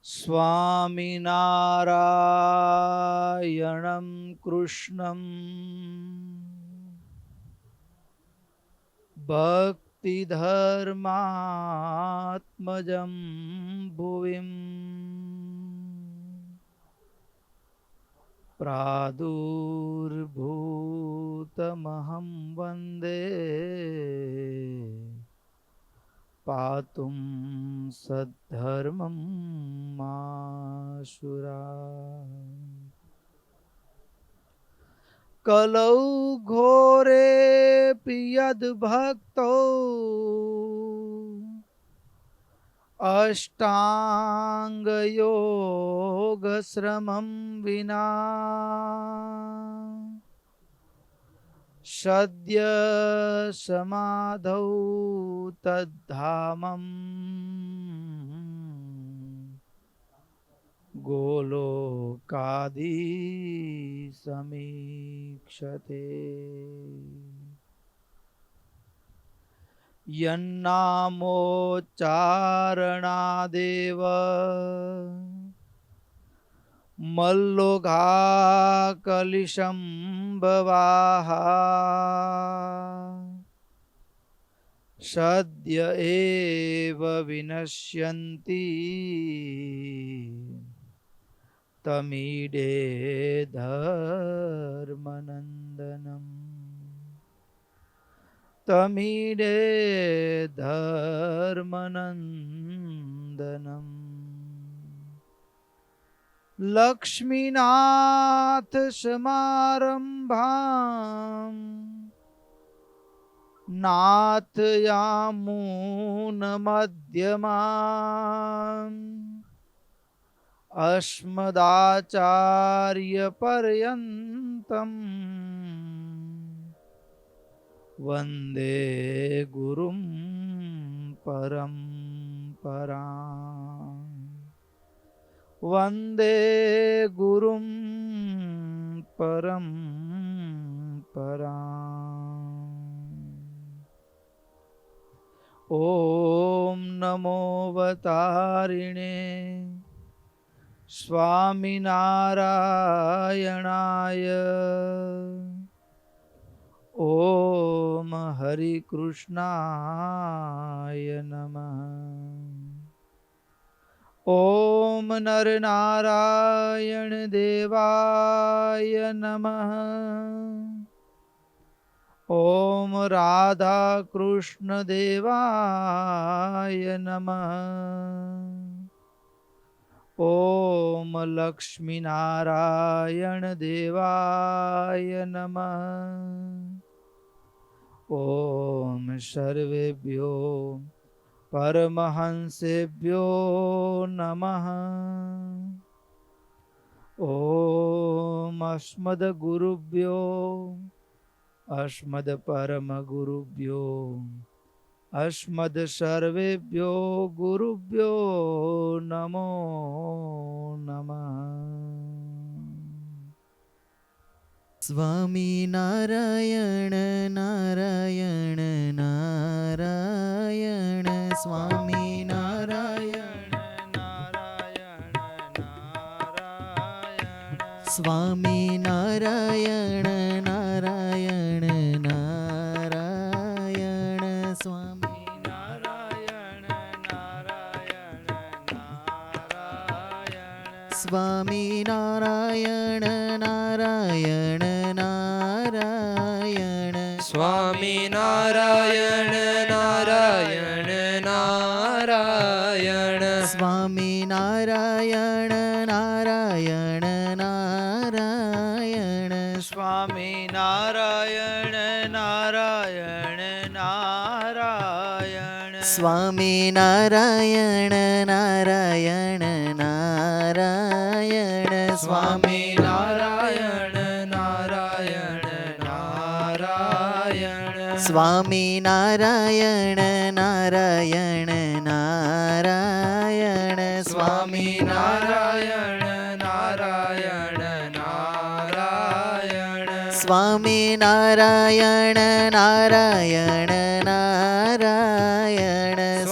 સ્વામિનારાયણં કૃષ્ણં ભક્તિધર્માત્મજં ભુવિં પ્રાદુર્ભૂતમહં વંદે પાતું સદ્ધર્મં માશુરા. કલૌ ઘોરેऽપि યદ્ભક્તો અષ્ટાંગયોગશ્રમં વિના સદ્ય સમાધૌ તદ્ધામં ગોલોકાદી સમીક્ષતે. યન્નામોચ્ચારણાદેવ મલ્લોઘા કલિશંભવાહ સદ્ય એવ વિનશ્યન્તિ તમીડે ધર્મનંદનમ. તમીડે ધર્મનંદનમ. લક્ષ્મીનાથ સમારંભાં નાથયામૂન મધ્યમાં અસ્મદાચાર્ય પર્યંતમ વંદે ગુરુમ પરંપરાં. વંદે ગુરુમ પરંપરાં. ઓમ નમો અવતારિણે સ્વામિનારાયણાય. ઓમ હરિકૃષ્ણાય નમઃ. ઓમ નરનારાયણ દેવાય નમઃ. ઓમ રાધાકૃષ્ણ દેવાય નમઃ. ઓમ લક્ષ્મીનારાયણ દેવાય નમઃ. ઓમ સર્વેભ્યો પરમહંસેભ્યો નમઃ. ઓમ અસ્મદ્ગુરુભ્યો અસ્મદ્પરમગુરુભ્યો અસ્મદ સર્વેભ્યો ગુરુભ્યો નમો નમઃ. સ્વામિનારાયણ નારાયણ નારાયણ સ્વામિનારાયણ નારાયણ નારાયણ સ્વામિનારાયણ નારાયણ નારાયણ સ્વામિનારાયણ નારાયણ નારાયણ સ્વામિનારાયણ નારાયણ નારાયણ સ્વામિનારાયણ નારાયણ નારાયણ સ્વામિનારાયણ નારાયણ નારાયણ સ્વામિનારાયણ નારાયણ નારાયણ સ્વામિનારાયણ નારાયણ નારાયણ સ્વામિનારાયણ નારાયણ નારાયણ સ્વામિનારાયણ નારાયણ નારાયણ સ્વામિનારાયણ નારાયણ નારાયણ સ્વામિનારાયણ નારાયણ નારાયણ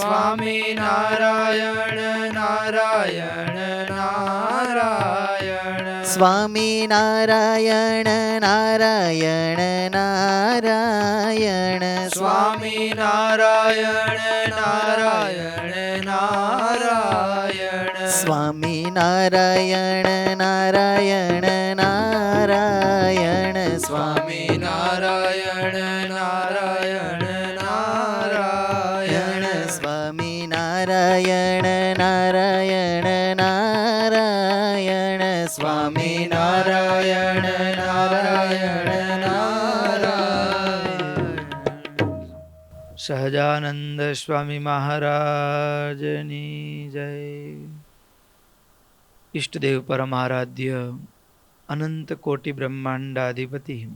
નારાયણ નારાયણ નારાયણ સ્વામી નારાયણ નારાયણ નારાયણ સ્વામી નારાયણ નારાયણ નારાયણ સ્વામી નારાયણ નારાયણ નારાયણ સ્વામી નારાયણ નારાયણ નારાયણ સ્વામી નારાયણ નારાયણ નારાયણ સ્વામી નારાયણ નારાયણ નારાયણ સહજાનંદ સ્વામી મહારાજની જય. ઈષ્ટદેવ પરમારાધ્ય અનંત કોટી બ્રહ્માંડાધિપતિ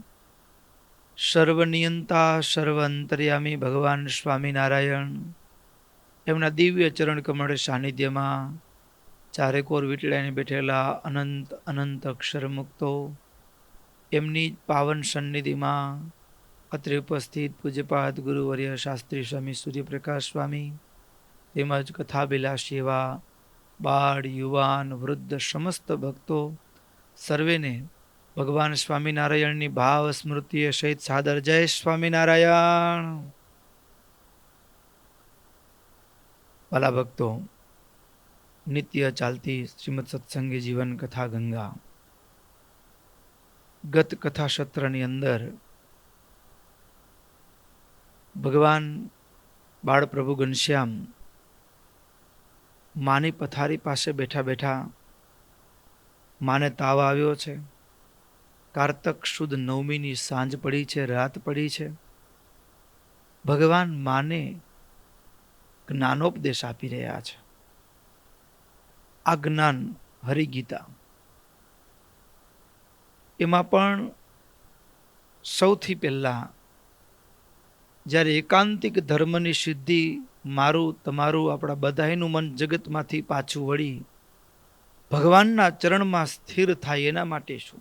સર્વનિયંતા સર્વ અંતર્યામી ભગવાન સ્વામિનારાયણ એમના દિવ્ય ચરણ કમળ સાનિધ્યમાં ચારેકોર વીટળાઈને બેઠેલા અનંત અનંત અક્ષર મુક્તો એમની પાવન સન્નિધિમાં અત્રે ઉપસ્થિત પૂજ્યપાદ ગુરુવર્ય શાસ્ત્રી સ્વામી સૂર્યપ્રકાશ સ્વામી તેમજ કથાભિલાષી એવા બાળ યુવાન વૃદ્ધ સમસ્ત ભક્તો સર્વેને ભગવાન સ્વામિનારાયણની ભાવ સ્મૃતિએ સહિત સાદર જય સ્વામિનારાયણ. ભલા ભક્તો, નિત્ય ચાલતી શ્રીમદ સત્સંગી જીવન કથા ગંગા ગત કથા સત્રની અંદર ભગવાન બાળપ્રભુ ઘનશ્યામ માની પથારી પાસે બેઠા બેઠા માને તાવ આવ્યો છે. કારતક સુદ નવમીની સાંજ પડી છે, રાત પડી છે. ભગવાન માને જ્ઞાનોપદેશ આપી રહ્યા છે. આ જ્ઞાન હરિગીતા, એમાં પણ સૌથી પહેલા જ્યારે એકાંતિક ધર્મની સિદ્ધિ મારું તમારું આપણા બધાનું મન જગતમાંથી પાછું વળી ભગવાનના ચરણમાં સ્થિર થાય એના માટે શું,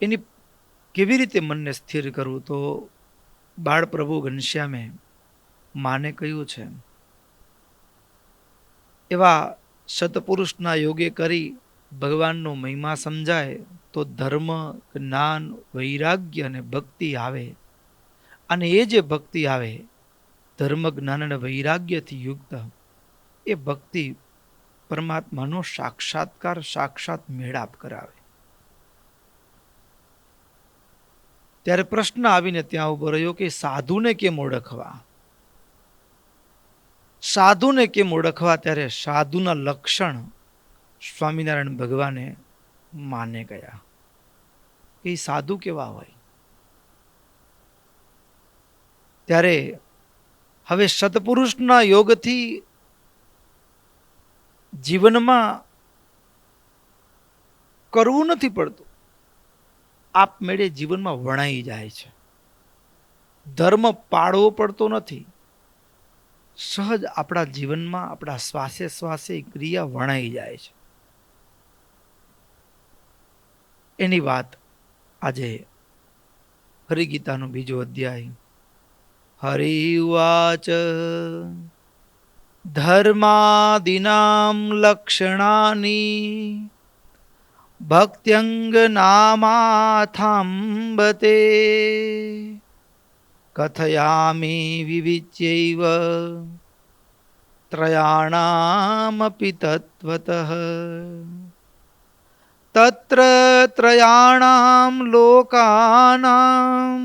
એની કેવી રીતે મનને સ્થિર કરવું, તો બાળપ્રભુ ઘનશ્યામે માને કહ્યું છે એવા સતપુરુષના યોગે કરી ભગવાનનો મહિમા સમજાય તો ધર્મ, જ્ઞાન, વૈરાગ્ય અને ભક્તિ આવે. અને એ જે ભક્તિ આવે ધર્મ, જ્ઞાન અને વૈરાગ્યથી યુક્ત, એ ભક્તિ પરમાત્માનો સાક્ષાત્કાર, સાક્ષાત મેળાપ કરાવે. ત્યારે પ્રશ્ન આવીને ત્યાં ઉભો રહ્યો કે સાધુને કેમ ઓળખવા? સાધુને કેમ ઓળખવા? ત્યારે સાધુના લક્ષણ સ્વામિનારાયણ ભગવાને માને ગયા કે સાધુ કેવા હોય. ત્યારે હવે સત્પુરુષના યોગથી જીવનમાં કરવું નથી પડતું, આપમેળે જીવનમાં વણાઈ જાય છે. ધર્મ પાળવો પડતો નથી, સહજ આપણા જીવનમાં આપણા શ્વાસે શ્વાસે ક્રિયા વણાઈ જાય છે. એની વાત આજે હરિગીતાનો બીજો અધ્યાય. હરિવાચ ધર્માદિનામ લક્ષણાની ભક્ત્યંગનામાથાંબતે કથયામિ વિવિચ્યૈવ ત્રયાણામપિ તત્વતઃ. તત્ર ત્રયાણામ લોકાનામ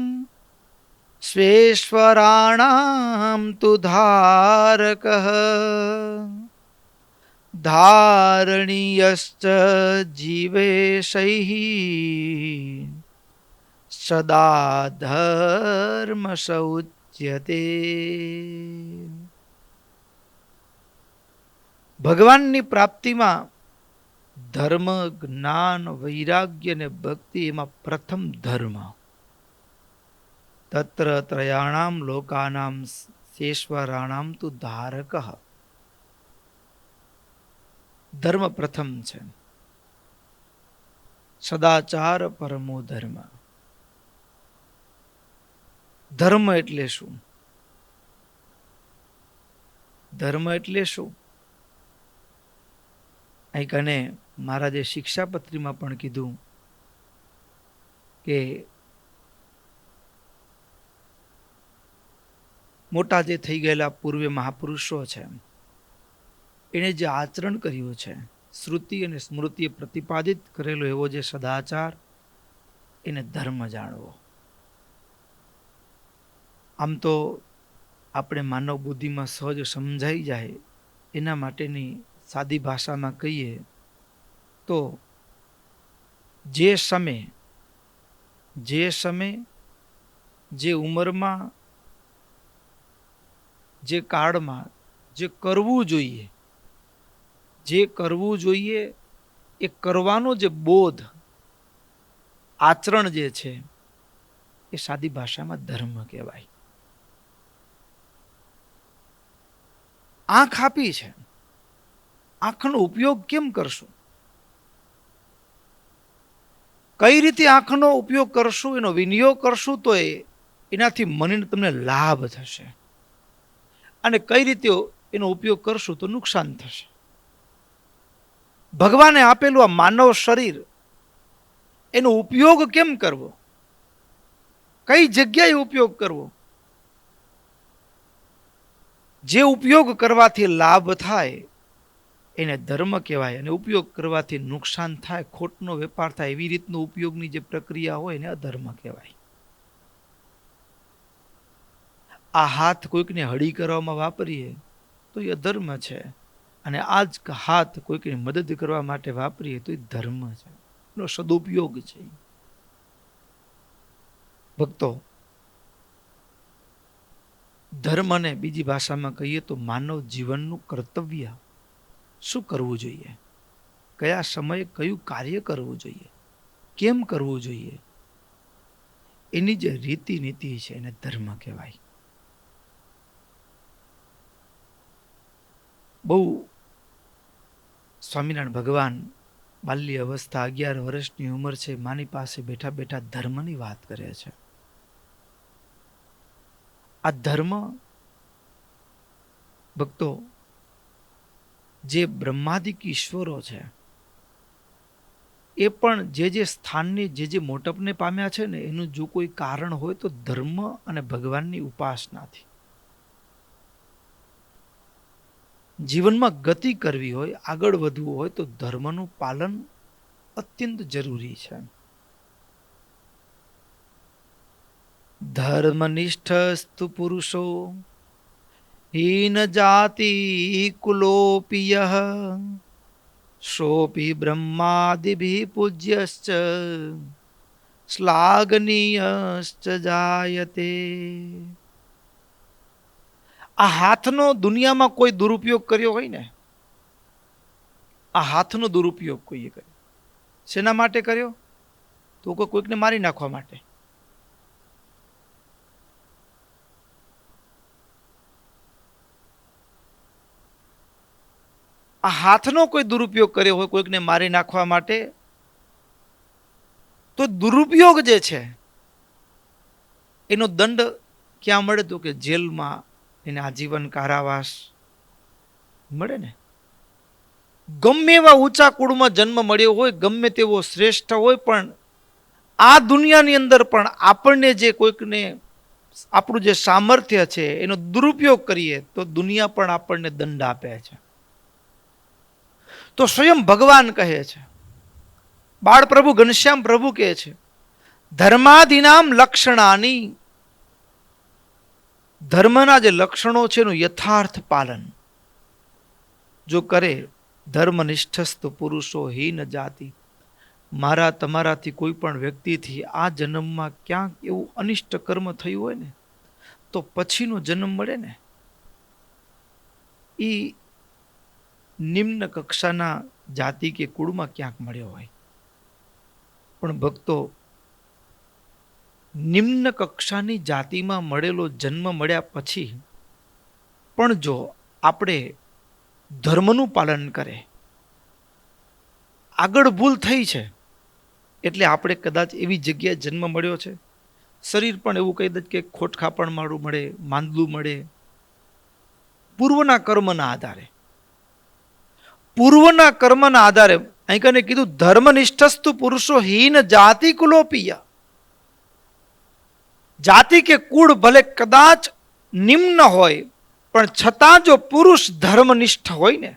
સ્વેશ્વરાણામ તુ ધારકઃ ધારણીયશ્ચ જીવેશૈઃ સદા ધર્મ સૌચ્યતે. ભગવાનની પ્રાપ્તિમાં ધર્મ, જ્ઞાન, વૈરાગ્ય અને ભક્તિ, એમાં પ્રથમ ધર્મ. તત્ર ત્રયાણામ લોકાનામ શેશ્વરાણામ તુ ધારક. ધર્મ પ્રથમ છે. સદાચાર પરમો ધર્મ. ધર્મ એટલે શું? ધર્મ એટલે શું? અહીં કને મહારાજે શિક્ષાપત્રીમાં પણ કીધું કે મોટા જે થઈ ગયેલા પૂર્વે મહાપુરુષો છે એને જે આચરણ કર્યું છે, શ્રુતિ અને સ્મૃતિએ પ્રતિપાદિત કરેલો એવો જે સદાચાર, એને ધર્મ જાણવો. આમ તો આપણે માનવ બુદ્ધિમાં સહજ સમજાઈ જાય એના માટેની સાદી ભાષામાં કહીએ તો જે સમય જે ઉંમરમાં જે કાળમાં જે કરવું જોઈએ એ કરવાનો જે બોધ, આચરણ જે છે એ સાદી ભાષામાં ધર્મ કહેવાય. આંખ આપી છે, આંખનો ઉપયોગ કેમ કરશું, કઈ રીતે આંખનો ઉપયોગ કરશું, એનો વિનિયોગ કરશું તો એનાથી મને તમને લાભ થશે, અને કઈ રીતે એનો ઉપયોગ કરશું તો નુકસાન થશે. ભગવાને આપેલું આ માનવ શરીર, એનો ઉપયોગ કેમ કરવો, કઈ જગ્યાએ ઉપયોગ કરવો, જે ઉપયોગ કરવાથી લાભ થાય એને ધર્મ કહેવાય, અને ઉપયોગ કરવાથી નુકસાન થાય, ખોટનો વેપાર થાય, એવી રીતનો ઉપયોગની જે પ્રક્રિયા હોય એને અધર્મ કહેવાય. આ હાથ કોઈકને હળી કરવામાં વાપરીએ તો એ અધર્મ છે, અને આ જ હાથ કોઈકને મદદ કરવા માટે વાપરીએ તો એ ધર્મ છે, એનો સદુપયોગ છે. ભક્તો, ધર્મને બીજી ભાષામાં કહીએ તો માનવ જીવનનું કર્તવ્ય, શું કરવું જોઈએ, કયા સમયે કયું કાર્ય કરવું જોઈએ, કેમ કરવું જોઈએ, એની જે રીતિ નીતિ છે એને ધર્મ કહેવાય. બહુ સ્વામિનારાયણ ભગવાન બાલ્ય અવસ્થા 11 વર્ષની ઉંમર છે, માની પાસે બેઠા બેઠા ધર્મની વાત કરે છે. આ ધર્મ ભક્તો, જે બ્રહ્માદિક ઈશ્વરો છે એ પણ જે સ્થાનની જે મોટપને પામ્યા છે ને, એનું જો કોઈ કારણ હોય તો ધર્મ અને ભગવાનની ઉપાસનાથી. જીવનમાં ગતિ કરવી હોય, આગળ વધવું હોય તો ધર્મનું પાલન અત્યંત જરૂરી છે. ધર્મનિષ્ઠસ્તુ પુરુષો હીન જાતિ કુલોપી યઃ સોપી બ્રહ્માદિભિ પૂજ્યશ્ચ શ્લાઘનીયશ્ચ જાયતે. આ હાથનો દુનિયામાં કોઈ દુરુપયોગ કર્યો હોય ને, આ હાથનો દુરુપયોગ કોઈએ કર્યો, શેના માટે કર્યો? તો કોઈકને મારી નાખવા માટે. આ હાથનો કોઈ દુરુપયોગ કર્યો હોય કોઈકને મારી નાખવા માટે, તો દુરુપયોગ જે છે એનો દંડ ક્યાં મળે? તો કે જેલમાં એને આજીવન કારાવાસ મળે ને. ગમે એવા ઊંચા કુળમાં જન્મ મળ્યો હોય, ગમે તેવો શ્રેષ્ઠ હોય, પણ આ દુનિયાની અંદર પણ આપણને જે કોઈકને આપણું જે સામર્થ્ય છે એનો દુરુપયોગ કરીએ તો દુનિયા પણ આપણને દંડ આપે છે. તો સ્વયં ભગવાન કહે છે, બાળ પ્રભુ ઘનશ્યામ પ્રભુ કહે છે, ધર્માદિનામ લક્ષણાની, ધર્મના જે લક્ષણો છે એનું યથાર્થ પાલન જો કરે, ધર્મનિષ્ઠસ્થ પુરુષો હીન જાતિ, મારા તમારાથી કોઈ પણ વ્યક્તિથી આ જન્મમાં ક્યાંક એવું અનિષ્ટ કર્મ થયું હોય ને, તો પછીનો જન્મ મળે ને એ નિમ્ન કક્ષાના જાતિ કે કુળમાં ક્યાંક મળ્યો હોય. પણ ભક્તો, નિમ્ન કક્ષાની જાતિમાં મળેલો જન્મ મળ્યા પછી પણ જો આપણે ધર્મનું પાલન કરે, આગળ ભૂલ થઈ છે એટલે આપણે કદાચ એવી જગ્યાએ જન્મ મળ્યો છે, શરીર પણ એવું કહી દે કે ખોટખાપણ મારું મળે, માંદલું મળે, પૂર્વના કર્મના આધારે. પૂર્વના કર્મના આધારે અહીં કને કીધું ધર્મનિષ્ઠસ્તુ પુરુષો હીન જાતિ કુલોપિય. જાતિ કે કુળ ભલે કદાચ નિમ્ન હોય પણ છતાં જો પુરુષ ધર્મનિષ્ઠ હોય ને,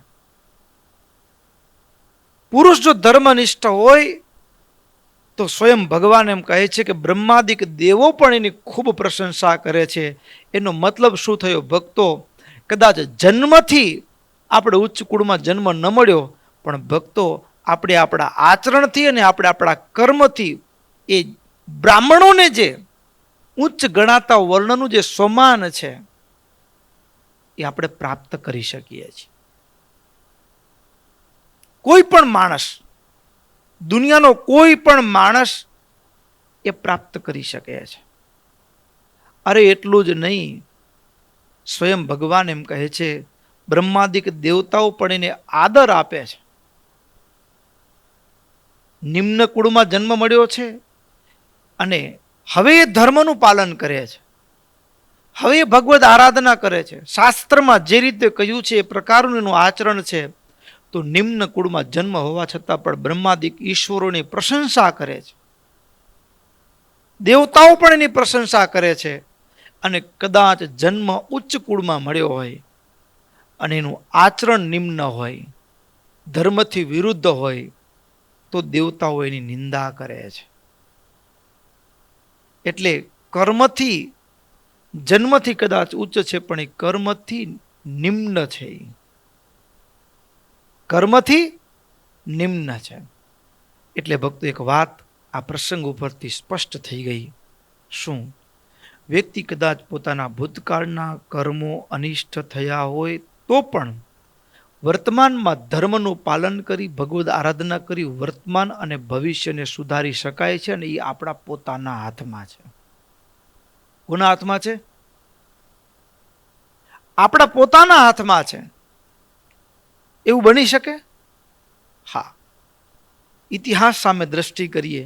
પુરુષ જો ધર્મનિષ્ઠ હોય તો સ્વયં ભગવાન એમ કહે છે કે બ્રહ્માદિક દેવો પણ એની ખૂબ પ્રશંસા કરે છે. એનો મતલબ શું થયો ભક્તો? કદાચ જન્મથી આપણે ઉચ્ચ કુળમાં જન્મ ન મળ્યો, પણ ભક્તો આપણે આપણા આચરણથી અને આપણે આપણા કર્મથી એ બ્રાહ્મણોને જે ઉચ્ચ ગણાતા વર્ણનું જે સમાન છે એ આપણે પ્રાપ્ત કરી શકીએ છીએ. કોઈ પણ માણસ, દુનિયાનો કોઈ પણ માણસ એ પ્રાપ્ત કરી શકે છે. અરે એટલું જ નહીં, સ્વયં ભગવાન એમ કહે છે બ્રહ્માદિક દેવતાઓ પણ એને આદર આપે છે. નિમ્ન કુળમાં જન્મ મળ્યો છે અને હવે એ ધર્મનું પાલન કરે છે, હવે એ ભગવદ આરાધના કરે છે. શાસ્ત્રમાં જે રીતે કહ્યું છે એ પ્રકારનું એનું આચરણ છે. તો નિમ્ન કુળમાં જન્મ હોવા છતાં પણ બ્રહ્માદિક ઈશ્વરોની પ્રશંસા કરે છે, દેવતાઓ પણ એની પ્રશંસા કરે છે. અને કદાચ જન્મ ઉચ્ચ કુળમાં મળ્યો હોય અને એનું આચરણ નિમ્ન હોય, ધર્મથી વિરુદ્ધ હોય, તો દેવતાઓ એની નિંદા કરે છે. એટલે કર્મથી, જન્મથી કદાચ ઉચ્ચ છે પણ એ કર્મથી નિમ્ન છે, કર્મથી નિમ્ન છે. એટલે ભક્તો એક વાત આ પ્રસંગ ઉપરથી સ્પષ્ટ થઈ ગઈ. શું? વ્યક્તિ કદાચ પોતાના ભૂતકાળના કર્મો અનિષ્ટ થયા હોય તો પણ વર્તમાનમાં ધર્મનું પાલન કરી ભગવદ આરાધના કરી વર્તમાન અને ભવિષ્યને સુધારી શકાય છે. અને એ આપણા પોતાના હાથમાં છે. કોના હાથમાં છે? આપણા પોતાના હાથમાં છે. એવું બની શકે? હા. ઇતિહાસ સામે દ્રષ્ટિ કરીએ.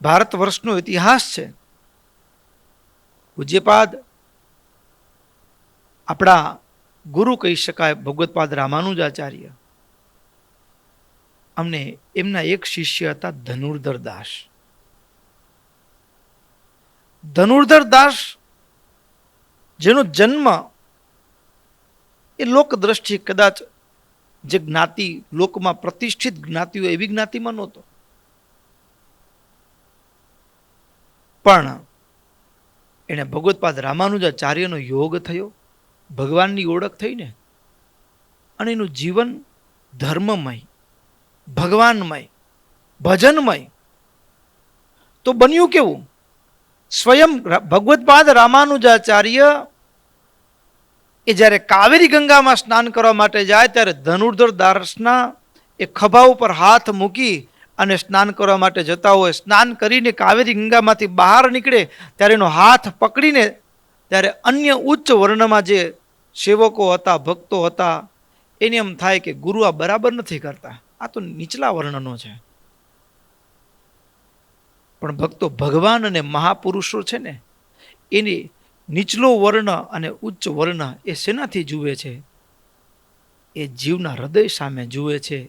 ભારત વર્ષનો ઇતિહાસ છે. પૂજ્યપાદ આપણા ગુરુ કહી શકાય ભગવત્પાદ રામાનુજાચાર્ય, અમને એમના એક શિષ્ય હતા ધનુર્ધર દાસ. ધનુર્ધર દાસ જેનો જન્મ એ લોક દ્રષ્ટિ કદાચ જે જ્ઞાતિ લોકમાં પ્રતિષ્ઠિત જ્ઞાતિઓ એવી જ્ઞાતિમાં નહોતો, પણ એને ભગવત્પાદ રામાનુજાચાર્યનો યોગ થયો, ભગવાનની ઓળખ થઈ ને, અને એનું જીવન ધર્મમય, ભગવાનમય, ભજનમય. તો બન્યું કેવું? સ્વયં ભગવત્પાદ રામાનુજાચાર્ય એ જ્યારે કાવેરી ગંગામાં સ્નાન કરવા માટે જાય ત્યારે ધનુર્ધર દાસના એ ખભા ઉપર હાથ મૂકી અને સ્નાન કરવા માટે જતા હોય. સ્નાન કરીને કાવેરી ગંગામાંથી બહાર નીકળે ત્યારે એનો હાથ પકડીને ત્યારે અન્ય ઉચ્ચ વર્ણમાં જે સેવકો હતા, ભક્તો હતા, એને એમ થાય કે ગુરુ આ બરાબર નથી કરતા, આ તો નીચલા વર્ણનો છે. પણ ભક્તો, ભગવાન અને મહાપુરુષો છે ને, એની નીચલો વર્ણ અને ઉચ્ચ વર્ણ એ શેનાથી જુએ છે? એ જીવના હૃદય સામે જુએ છે,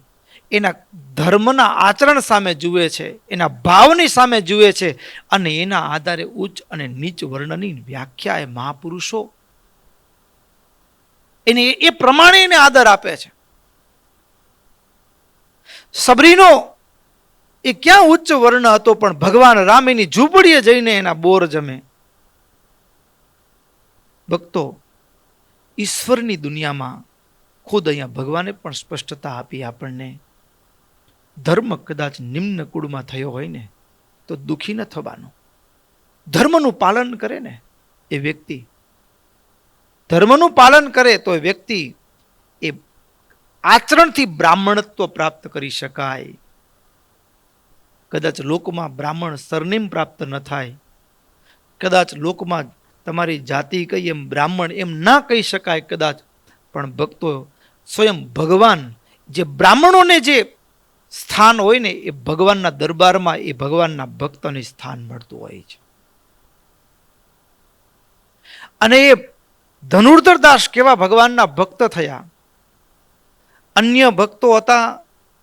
એના ધર્મના આચરણ સામે જુએ છે, એના ભાવની સામે જુએ છે. અને એના આધારે ઉચ્ચ અને નીચ વર્ણની વ્યાખ્યા એ મહાપુરુષો એને એ પ્રમાણે એને આદર આપે છે. સબરીનો એ ક્યાં ઉચ્ચ વર્ણ હતો, પણ ભગવાન રામ એની ઝૂંપડીએ જઈને એના બોર જમે. ભક્તો, ઈશ્વરની દુનિયામાં ખુદ અહીંયા ભગવાને પણ સ્પષ્ટતા આપી આપણને. ધર્મ કદાચ નિમ્ન કુળમાં થયો હોય ને તો દુઃખી ન થવાનું. ધર્મનું પાલન કરે ને એ વ્યક્તિ, ધર્મનું પાલન કરે તો એ વ્યક્તિ એ આચરણથી બ્રાહ્મણત્વ પ્રાપ્ત કરી શકાય. કદાચ લોકમાં બ્રાહ્મણ સરનેમ પ્રાપ્ત ન થાય, કદાચ લોકમાં તમારી જાતિ કઈ એમ બ્રાહ્મણ એમ ના કહી શકાય કદાચ, પણ ભક્તો સ્વયં ભગવાન જે બ્રાહ્મણોને જે સ્થાન હોય ને એ ભગવાનના દરબારમાં એ ભગવાનના ભક્તોને સ્થાન મળતું હોય છે. અને એ ધનુર્ધર દાસ કેવા ભગવાનના ભક્ત થયા. અન્ય ભક્તો હતા,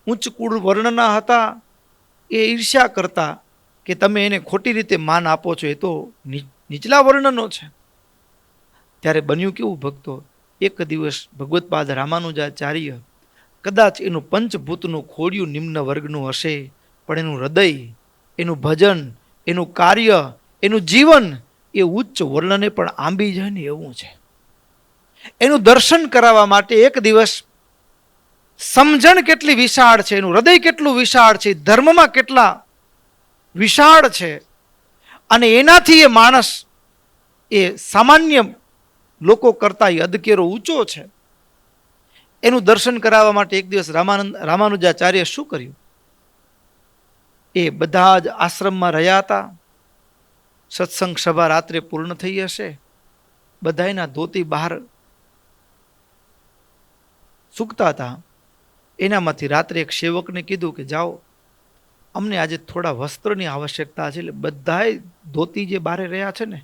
ઉચ્ચ કુળ વર્ણના હતા, એ ઈર્ષ્યા કરતા કે તમે એને ખોટી રીતે માન આપો છો, એ તો નીચલા વર્ણનો છે. ત્યારે બન્યું કેવું ભક્તો, એક દિવસ ભગવત્પાદ રામાનુજાચાર્ય કદાચ એનું પંચભૂતનું ખોડિયું નિમ્ન વર્ગનું હશે, પણ એનું હૃદય, એનું ભજન, એનું કાર્ય, એનું જીવન એ ઉચ્ચ વર્ણને પણ આંબી જાય ને એવું છે. એનું દર્શન કરાવવા માટે એક દિવસ સમજણ કેટલી વિશાળ છે, એનું હૃદય કેટલું વિશાળ છે, ધર્મમાં કેટલા વિશાળ છે, અને એનાથી એ માણસ એ સામાન્ય લોકો કરતા અધકેરો ઊંચો છે. એનું દર્શન કરાવવા માટે એક દિવસ રામાનુજાચાર્ય શું કર્યું, એ બધા જ આશ્રમમાં રહ્યા હતા. સત્સંગ સભા રાત્રે પૂર્ણ થઈ હશે, બધાયના ધોતી બહાર સૂકતા હતા. એનામાંથી રાત્રે એક સેવકને કીધું કે જાઓ, અમને આજે થોડા વસ્ત્રની આવશ્યકતા છે, એટલે બધાય ધોતી જે બારે રહ્યા છે ને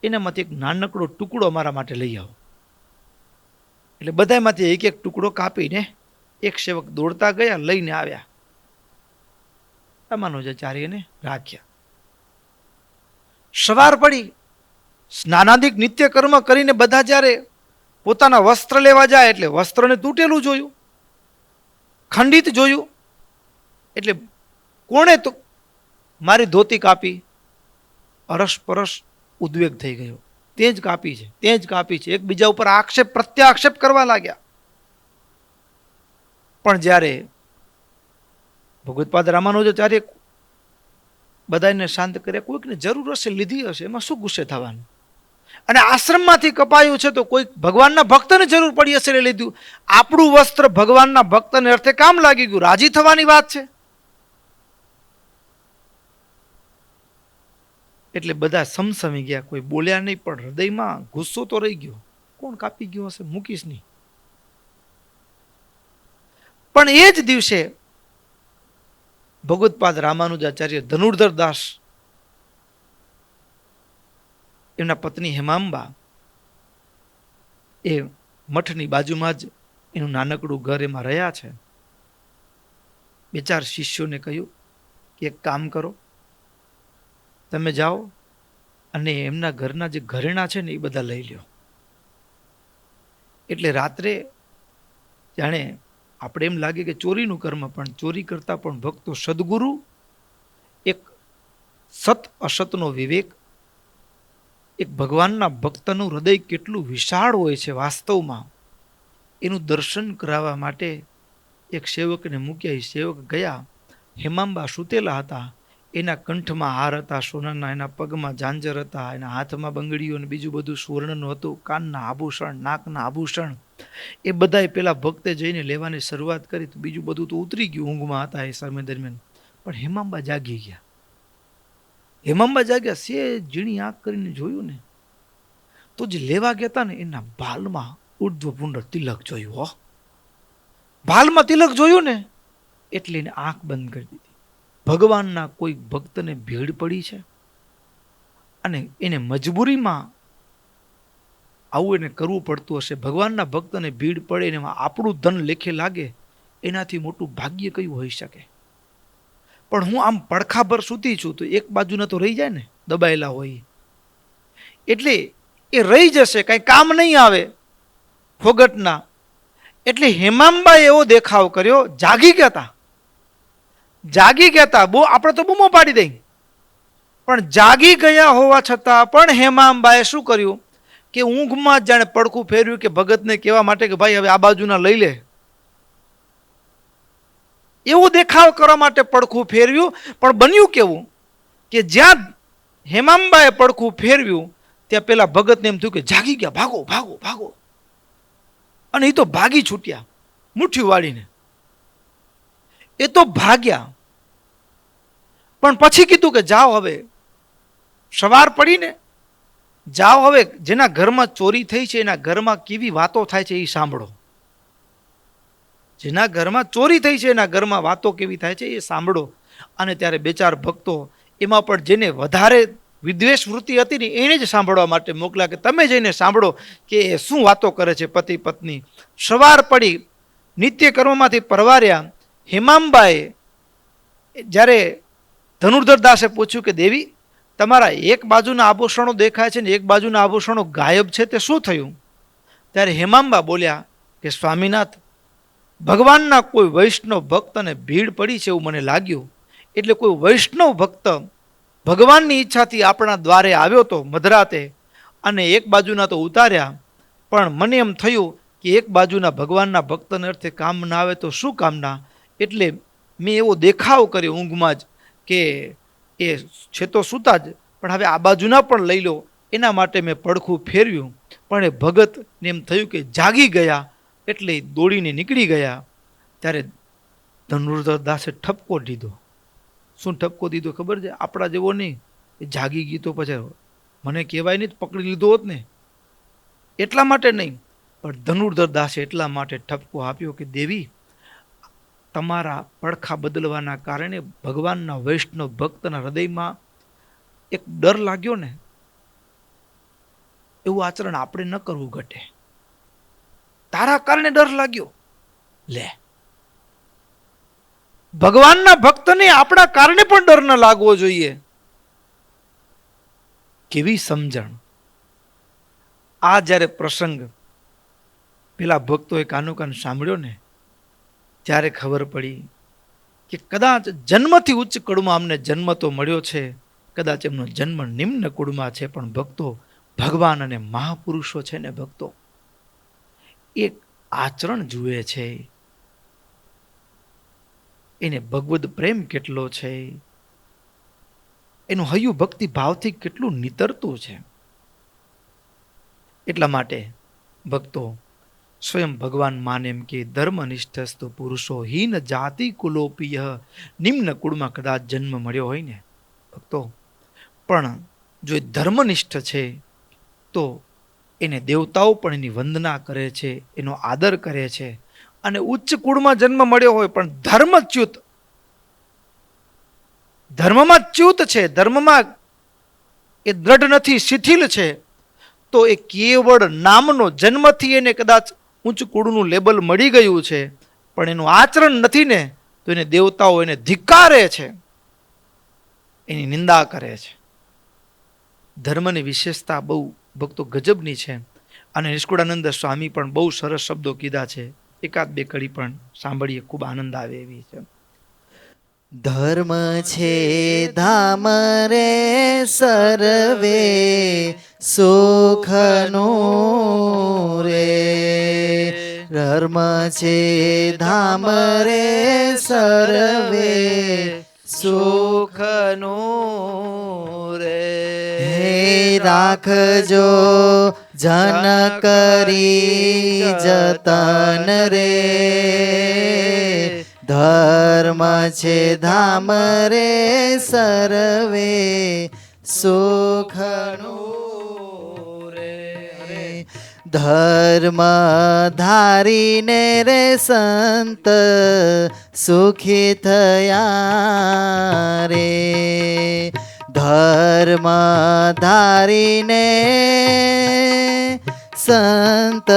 એનામાંથી એક નાનકડો ટુકડો અમારા માટે લઈ આવો. એટલે બધામાંથી એક એક ટુકડો કાપીને એક સેવક દોડતા ગયા, લઈને આવ્યા, રામાનુજાચાર્યને રાખ્યા. સવાર પડી, સ્નાનાદિક નિત્ય કર્મ કરીને બધા જ્યારે પોતાના વસ્ત્ર લેવા જાય એટલે વસ્ત્રને તૂટેલું જોયું, ખંડિત જોયું. એટલે કોણે તો મારી ધોતી કાપી? અરસપરસ ઉદ્વેગ થઈ ગયો. તે જ કાપી છે, તે જ કાપી છે. એકબીજા ઉપર આક્ષેપ પ્રત્યાક્ષેપ કરવા લાગ્યા. પણ જ્યારે ભગવત્પાદ રામાનુજાચાર્ય બધાને શાંત કર્યા, કોઈકને જરૂર હશે, લીધી હશે, એમાં શું ગુસ્સે થવાનું? અને આશ્રમમાંથી કપાયું છે તો કોઈ ભગવાનના ભક્તને જરૂર પડી હશે એટલે લીધું. આપણું વસ્ત્ર ભગવાનના ભક્તને અર્થે કામ લાગી ગયું, રાજી થવાની વાત છે. એટલે બધા સમસમી ગયા, કોઈ બોલ્યા નહીં, પણ હૃદયમાં ગુસ્સો તો રહી ગયો. કોણ કાપી ગયો હશે, મૂકીશ નહીં. પણ એ જ દિવસે ભગવત્પાદ રામાનુજાચાર્ય ધનુર્ધર દાસ, એમના પત્ની હેમાંબા, એ મઠની બાજુમાં જ એનું નાનકડું ઘર એમાં રહ્યા છે. બે ચાર શિષ્યોને કહ્યું કે એક કામ કરો, તમે જાઓ અને એમના ઘરના જે ઘરેણા છે ને એ બધા લઈ લ્યો. એટલે રાત્રે જાણે આપણે એમ લાગે કે ચોરીનું કર્મ, પણ ચોરી કરતા પણ ભક્તો સદગુરુ, એક સત અસતનો વિવેક, એક ભગવાનના ભક્તનું હૃદય કેટલું વિશાળ હોય છે વાસ્તવમાં, એનું દર્શન કરાવવા માટે એક સેવકને મૂક્યા. એ સેવક ગયા, હેમાંબા સૂતેલા હતા, એના કંઠમાં હાર હતા સોનાના, એના પગમાં ઝાંઝર હતા, એના હાથમાં બંગડીઓ અને બીજું બધું સુવર્ણનું હતું, કાનના આભૂષણ, નાકના આભૂષણ, એ બધાય પેલા ભક્તે જઈને લેવાની શરૂઆત કરી. તો બીજું બધું તો ઉતરી ગયું, ઊંઘમાં હતા એ સમય દરમિયાન. પણ હેમાંબા જાગી ગયા. હેમાંબા જાગ્યા, સે ઝીણી આંખ કરીને જોયું ને તો જે લેવા ગયા હતા ને એના ભાલમાં ઉર્ધ્વપુંડર તિલક જોયું. હો, ભાલમાં તિલક જોયું ને એટલે એને આંખ બંધ કરી દીધી. ભગવાનના કોઈ ભક્તને ભીડ પડી છે અને એને મજબૂરીમાં આવું એને કરવું પડતું હશે. ભગવાનના ભક્તને ભીડ પડે ને એમાં આપણું ધન લેખે લાગે, એનાથી મોટું ભાગ્ય કયું હોઈ શકે? પણ હું આમ પડખાભર સૂતી છું તો એક બાજુના તો રહી જાય ને, દબાયેલા હોય, એટલે એ રહી જશે, કઈ કામ નહીં આવે ફોગટના. એટલે હેમાંબાએ એવો દેખાવ કર્યો, જાગી ગયા હતા, જાગી ગયા હતા. બહુ આપણે તો બૂમો પાડી દઈ, પણ જાગી ગયા હોવા છતાં પણ હેમાંબાએ શું કર્યું કે ઊંઘમાં જ જાણે પડખું ફેરવ્યું કે ભગતને કહેવા માટે કે ભાઈ હવે આ બાજુના લઈ લે, એવો દેખાવ કરવા માટે પડખું ફેરવ્યું. પણ બન્યું કેવું કે જ્યાં હેમાંબાએ પડખું ફેરવ્યું ત્યાં પેલા ભગતને એમ થયું કે જાગી ગયા, ભાગો ભાગો ભાગો. અને એ તો ભાગી છૂટ્યા મુઠ્ઠી વાળીને, એ તો ભાગ્યા. પણ પછી કીધું કે જાઓ, હવે સવાર પડીને જાઓ, હવે જેના ઘરમાં ચોરી થઈ છે એના ઘરમાં કેવી વાતો થાય છે એ સાંભળો. જેના ઘરમાં ચોરી થઈ છે એના ઘરમાં વાતો કેવી થાય છે એ સાંભળો. અને ત્યારે બે ચાર ભક્તો, એમાં પણ જેને વધારે વિદ્વેષ વૃત્તિ હતી ને એને જ સાંભળવા માટે મોકલ્યા કે તમે જઈને સાંભળો કે એ શું વાતો કરે છે પતિ પત્ની. સવાર પડી નિત્ય કર્મમાંથી પરવાર્યા. હેમાંબાએ જ્યારે ધનુર્ધર દાસે પૂછ્યું કે દેવી તમારા એક બાજુના આભૂષણો દેખાય છે ને એક બાજુના આભૂષણો ગાયબ છે, તે શું થયું? ત્યારે હેમાંબા બોલ્યા કે સ્વામીનાથ, ભગવાનના કોઈ વૈષ્ણવ ભક્તને ભીડ પડી છે એવું મને લાગ્યું, એટલે કોઈ વૈષ્ણવ ભક્ત ભગવાનની ઈચ્છાથી આપણા દ્વારે આવ્યો તો મધરાતે, અને એક બાજુના તો ઉતાર્યા, પણ મને એમ થયું કે એક બાજુના ભગવાનના ભક્તને અર્થે કામ ના આવે તો શું કામના, એટલે મેં એવો દેખાવ કર્યો ઊંઘમાં જ કે એ છે તો સૂતા જ, પણ હવે આ બાજુના પણ લઈ લો, એના માટે મેં પડખું ફેરવ્યું. પણ એ ભગતને એમ થયું કે જાગી ગયા, એટલે દોડીને નીકળી ગયા. ત્યારે ધનુર્ધર દાસે ઠપકો દીધો. શું ઠપકો દીધો ખબર છે? આપણા જેવો નહીં, એ જાગી ગઈ તો પછી મને કહેવાય નહીં, પકડી લીધો હોત ને, એટલા માટે નહીં, પણ ધનુર્ધર દાસે એટલા માટે ઠપકો આપ્યો કે દેવી, તમારા પડખા બદલવાના કારણે ભગવાનના વૈષ્ણવ ભક્તના હૃદયમાં એક ડર લાગ્યો ને, એવું આચરણ આપણે ન કરવું ઘટે. તારા કારણે ડર લાગ્યો, લે, ભગવાનના ભક્તને આપણા કારણે પણ ડર ન લાગવો જોઈએ. કેવી સમજણ! આ જ્યારે પ્રસંગ પેલા ભક્તોએ કાનોકાન સાંભળ્યો ને, ત્યારે ખબર પડી કે કદાચ જન્મથી ઉચ્ચ કુળમાં અમને જન્મ તો મળ્યો છે, કદાચ એમનો જન્મ નિમ્ન કુળમાં છે, પણ ભક્તો ભગવાન અને મહાપુરુષો છે ને ભક્તો, એક આચરણ જુએ છે, એને ભગવદ પ્રેમ કેટલો છે, એનું હૈયું ભક્તિ ભાવથી કેટલું નીતરતું છે. એટલા માટે ભક્તો સ્વયં ભગવાન માને એમ કે ધર્મનિષ્ઠસ્તુ પુરુષો હીન જાતિ કુલોપીય, નિમ્ન કુળમાં કદાચ જન્મ મળ્યો હોય ને ભક્તો, પણ જો એ ધર્મનિષ્ઠ છે તો એને દેવતાઓ પણ એની વંદના કરે છે, એનો આદર કરે છે. અને ઉચ્ચ કુળમાં જન્મ મળ્યો હોય પણ ધર્મચ્યુત, ધર્મમાં ચ્યુત છે, ધર્મમાં એ દ્રઢ નથી, શિથિલ છે, તો એ કેવળ નામનો, જન્મથી એને કદાચ ઉચ્ચ કુળનું લેબલ મળી ગયું છે, પણ એનું આચરણ નથી ને, તો એને દેવતાઓ એને ધિક્કારે છે, એની નિંદા કરે છે. ધર્મની વિશેષતા બહુ ભક્તો ગજબની છે. અને નિષ્કુળાનંદ સ્વામી પણ બહુ સરસ શબ્દો કીધા છે, એકાદ બે કડી પણ સાંભળીએ, ખૂબ આનંદ આવે એવી છે. ધર્મ છે ધામ રે સર્વે સુખનું રે, ધર્મ છે ધામ રે સર્વે સુખનું રે, હે રાખજો જન કરી જતન રે, ધર્મ છે ધામ રે સર્વે સુખનું રે, ધર્મ ધારીને રે સંત સુખી થયા રે, ધર્મ ધારીને સંત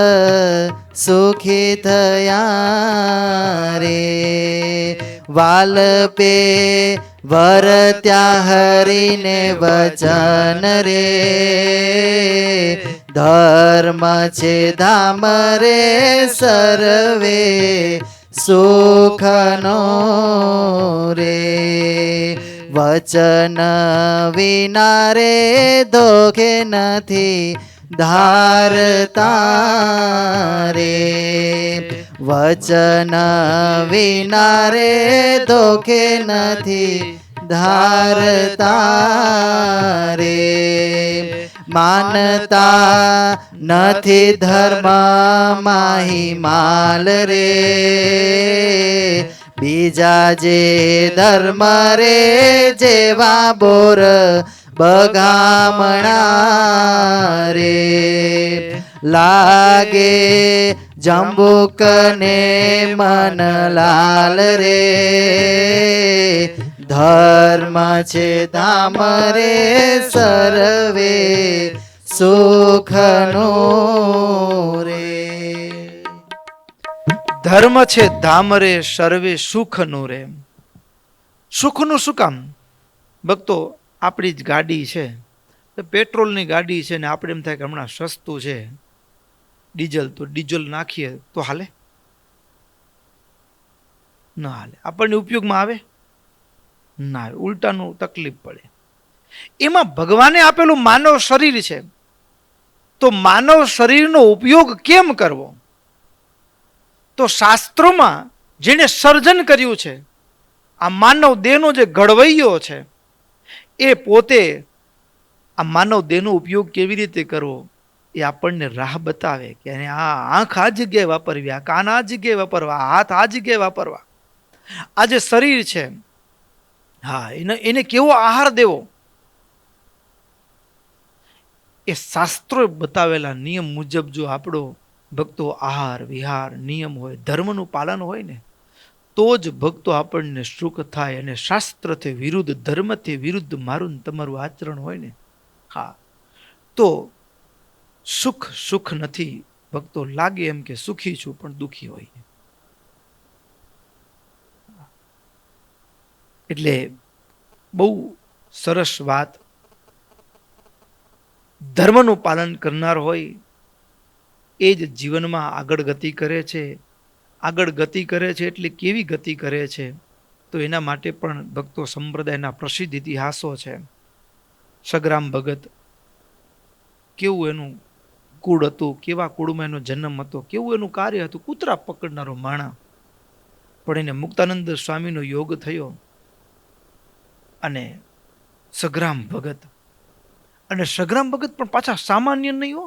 સુખી થયા રે, વાલપે વરત્યા હરીને વચન રે, ધર્મ છે ધામ રે સર્વે સુખનો રે, વચન વિના રે દોખે નથી ધારતા રે, વચન વિના રે દોખે નથી ધારતા રે, માનતા નથી ધર્મ માહિમાલ રે, બીજા જે ધર્મ રે જેવા બોર બગામણા રે, લાગે જંબુકને મન લાલ રે, ધર્મ છે ધામ રે સર્વે સુખનું રે. ધર્મ છે ધામ રે સર્વે સુખનું રે. સુખનું શું કામ? ભક્તો, આપણી જ ગાડી છે, પેટ્રોલની ગાડી છે ને આપણે એમ થાય કે હમણાં સસ્તું છે ડીઝલ, તો ડીઝલ નાખીએ તો હાલે? ના હાલે. આપણને ઉપયોગમાં આવે ના આવે, ઉલટાનું તકલીફ પડે. એમાં ભગવાને આપેલું માનવ શરીર છે, તો માનવ શરીરનો ઉપયોગ કેમ કરવો? તો શાસ્ત્રોમાં જેણે સર્જન કર્યું છે, આ માનવ દેહનો જે ઘડવૈયો છે, એ પોતે આ માનવ દેહનો ઉપયોગ કેવી રીતે કરવો એ આપણને રાહ બતાવે કે આ આંખ આ જગ્યાએ વાપરવી, આ કાન આ જગ્યાએ વાપરવા, આ હાથ આ જગ્યાએ વાપરવા, આ જે શરીર છે, હા, એને કેવો આહાર દેવો, એ શાસ્ત્રોએ બતાવેલા નિયમ મુજબ જો આપણો ભક્તો આહાર વિહાર નિયમ હોય, ધર્મનું પાલન હોય ને, તો જ ભક્તો આપણને સુખ થાય. અને શાસ્ત્રથી વિરુદ્ધ, ધર્મથી વિરુદ્ધ મારું ને તમારું આચરણ હોય ને, હા, તો સુખ સુખ નથી ભક્તો. લાગે એમ કે સુખી છું પણ દુખી હોય. એટલે બહુ સરસ વાત. ધર્મનું પાલન કરનાર હોય એ જ જીવનમાં આગળ ગતિ કરે છે. આગળ ગતિ કરે છે એટલે કેવી ગતિ કરે છે? તો એના માટે પણ ભક્તો સંપ્રદાયના પ્રસિદ્ધ ઇતિહાસો છે. સગ્રામ ભગત, કેવું એનું કુળ હતું, કેવા કુળમાં એનો જન્મ હતો, કેવું એનું કાર્ય હતું. કૂતરા પકડનારો માણા, પણ એને મુક્તાનંદ સ્વામીનો યોગ થયો અને સગ્રામ ભગત. અને સગ્રામ ભગત પણ પાછા સામાન્ય નહીં હો,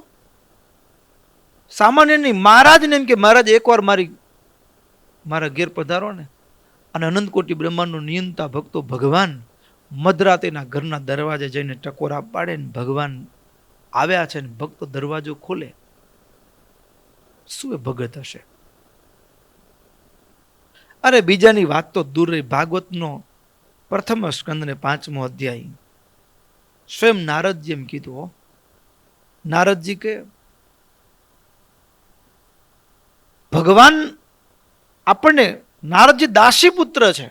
સામાન્ય નહીં. મહારાજને એમ કે મહારાજ એકવાર મારા ઘેર પધારો ને. અને અનંતકોટી બ્રહ્માંડનો નિયંતા ભક્તો ભગવાન મધરાતેના ઘરના દરવાજે જઈને ટકોરા પાડે ને ભગવાન આવ્યા છે ને ભક્તો દરવાજો ખોલે. શું એ ભગત હશે? અરે બીજાની વાત તો દૂર રહી. ભાગવતનો પ્રથમ સ્કંદ ને 5મો અધ્યાય સ્વયં નારદજી એમ કીધું હો. નારદજી કે ભગવાન આપણને, નારદજી દાસી પુત્ર છે,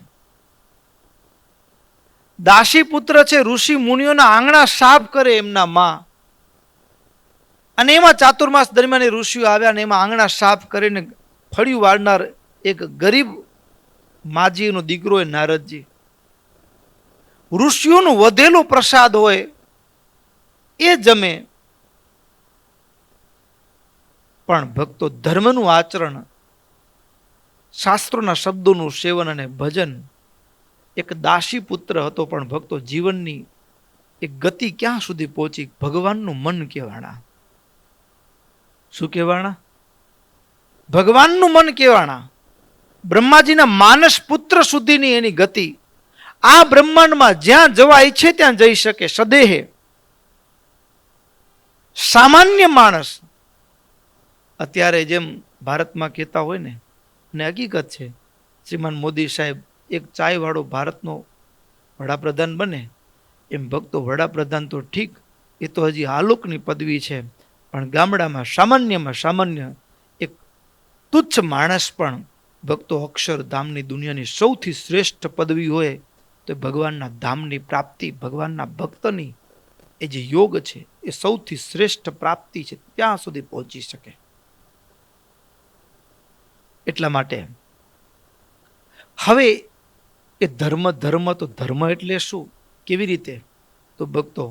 દાસી પુત્ર છે. ઋષિ મુનિઓના આંગણા સાફ કરે એમના માં. અને એમાં ચાતુર્માસ દરમિયાન ઋષિઓ આવ્યા ને એમાં આંગણા સાફ કરીને ફળિયું વાળનાર એક ગરીબ માજીનો દીકરો એ નારદજી. ઋષિઓનું વધેલો પ્રસાદ હોય એ જમે, પણ ભક્તો ધર્મનું આચરણ, શાસ્ત્રોના શબ્દોનું સેવન અને ભજન. એક દાસી પુત્ર હતો પણ ભક્તો જીવનની એક ગતિ ક્યાં સુધી પહોંચી? ભગવાનનું મન કહેવાણા. શું કહેવાણા? ભગવાનનું મન કહેવાણા. બ્રહ્માજીના માનસ પુત્ર સુધીની એની ગતિ. આ બ્રહ્માંડમાં જ્યાં જવા ઈચ્છે ત્યાં જઈ શકે સદેહે. સામાન્ય માણસ અત્યારે જેમ ભારતમાં કહેતા હોય ને, અને હકીકત છે, શ્રીમાન મોદી સાહેબ એક ચાય વાળો ભારતનો વડાપ્રધાન બને, એમ ભક્તો વડાપ્રધાન તો ઠીક, એ તો હજી આલોકની પદવી છે, પણ ગામડામાં સામાન્યમાં સામાન્ય એક તુચ્છ માણસ પણ ભક્તો અક્ષરધામની દુનિયાની સૌથી શ્રેષ્ઠ પદવી હોય તો ભગવાનના ધામની પ્રાપ્તિ, ભગવાનના ભક્તની એ જે યોગ છે એ સૌથી શ્રેષ્ઠ પ્રાપ્તિ છે, ત્યાં સુધી પહોંચી શકે. એટલા માટે હવે એ ધર્મ ધર્મ તો ધર્મ એટલે શું, કેવી રીતે? તો ભક્તો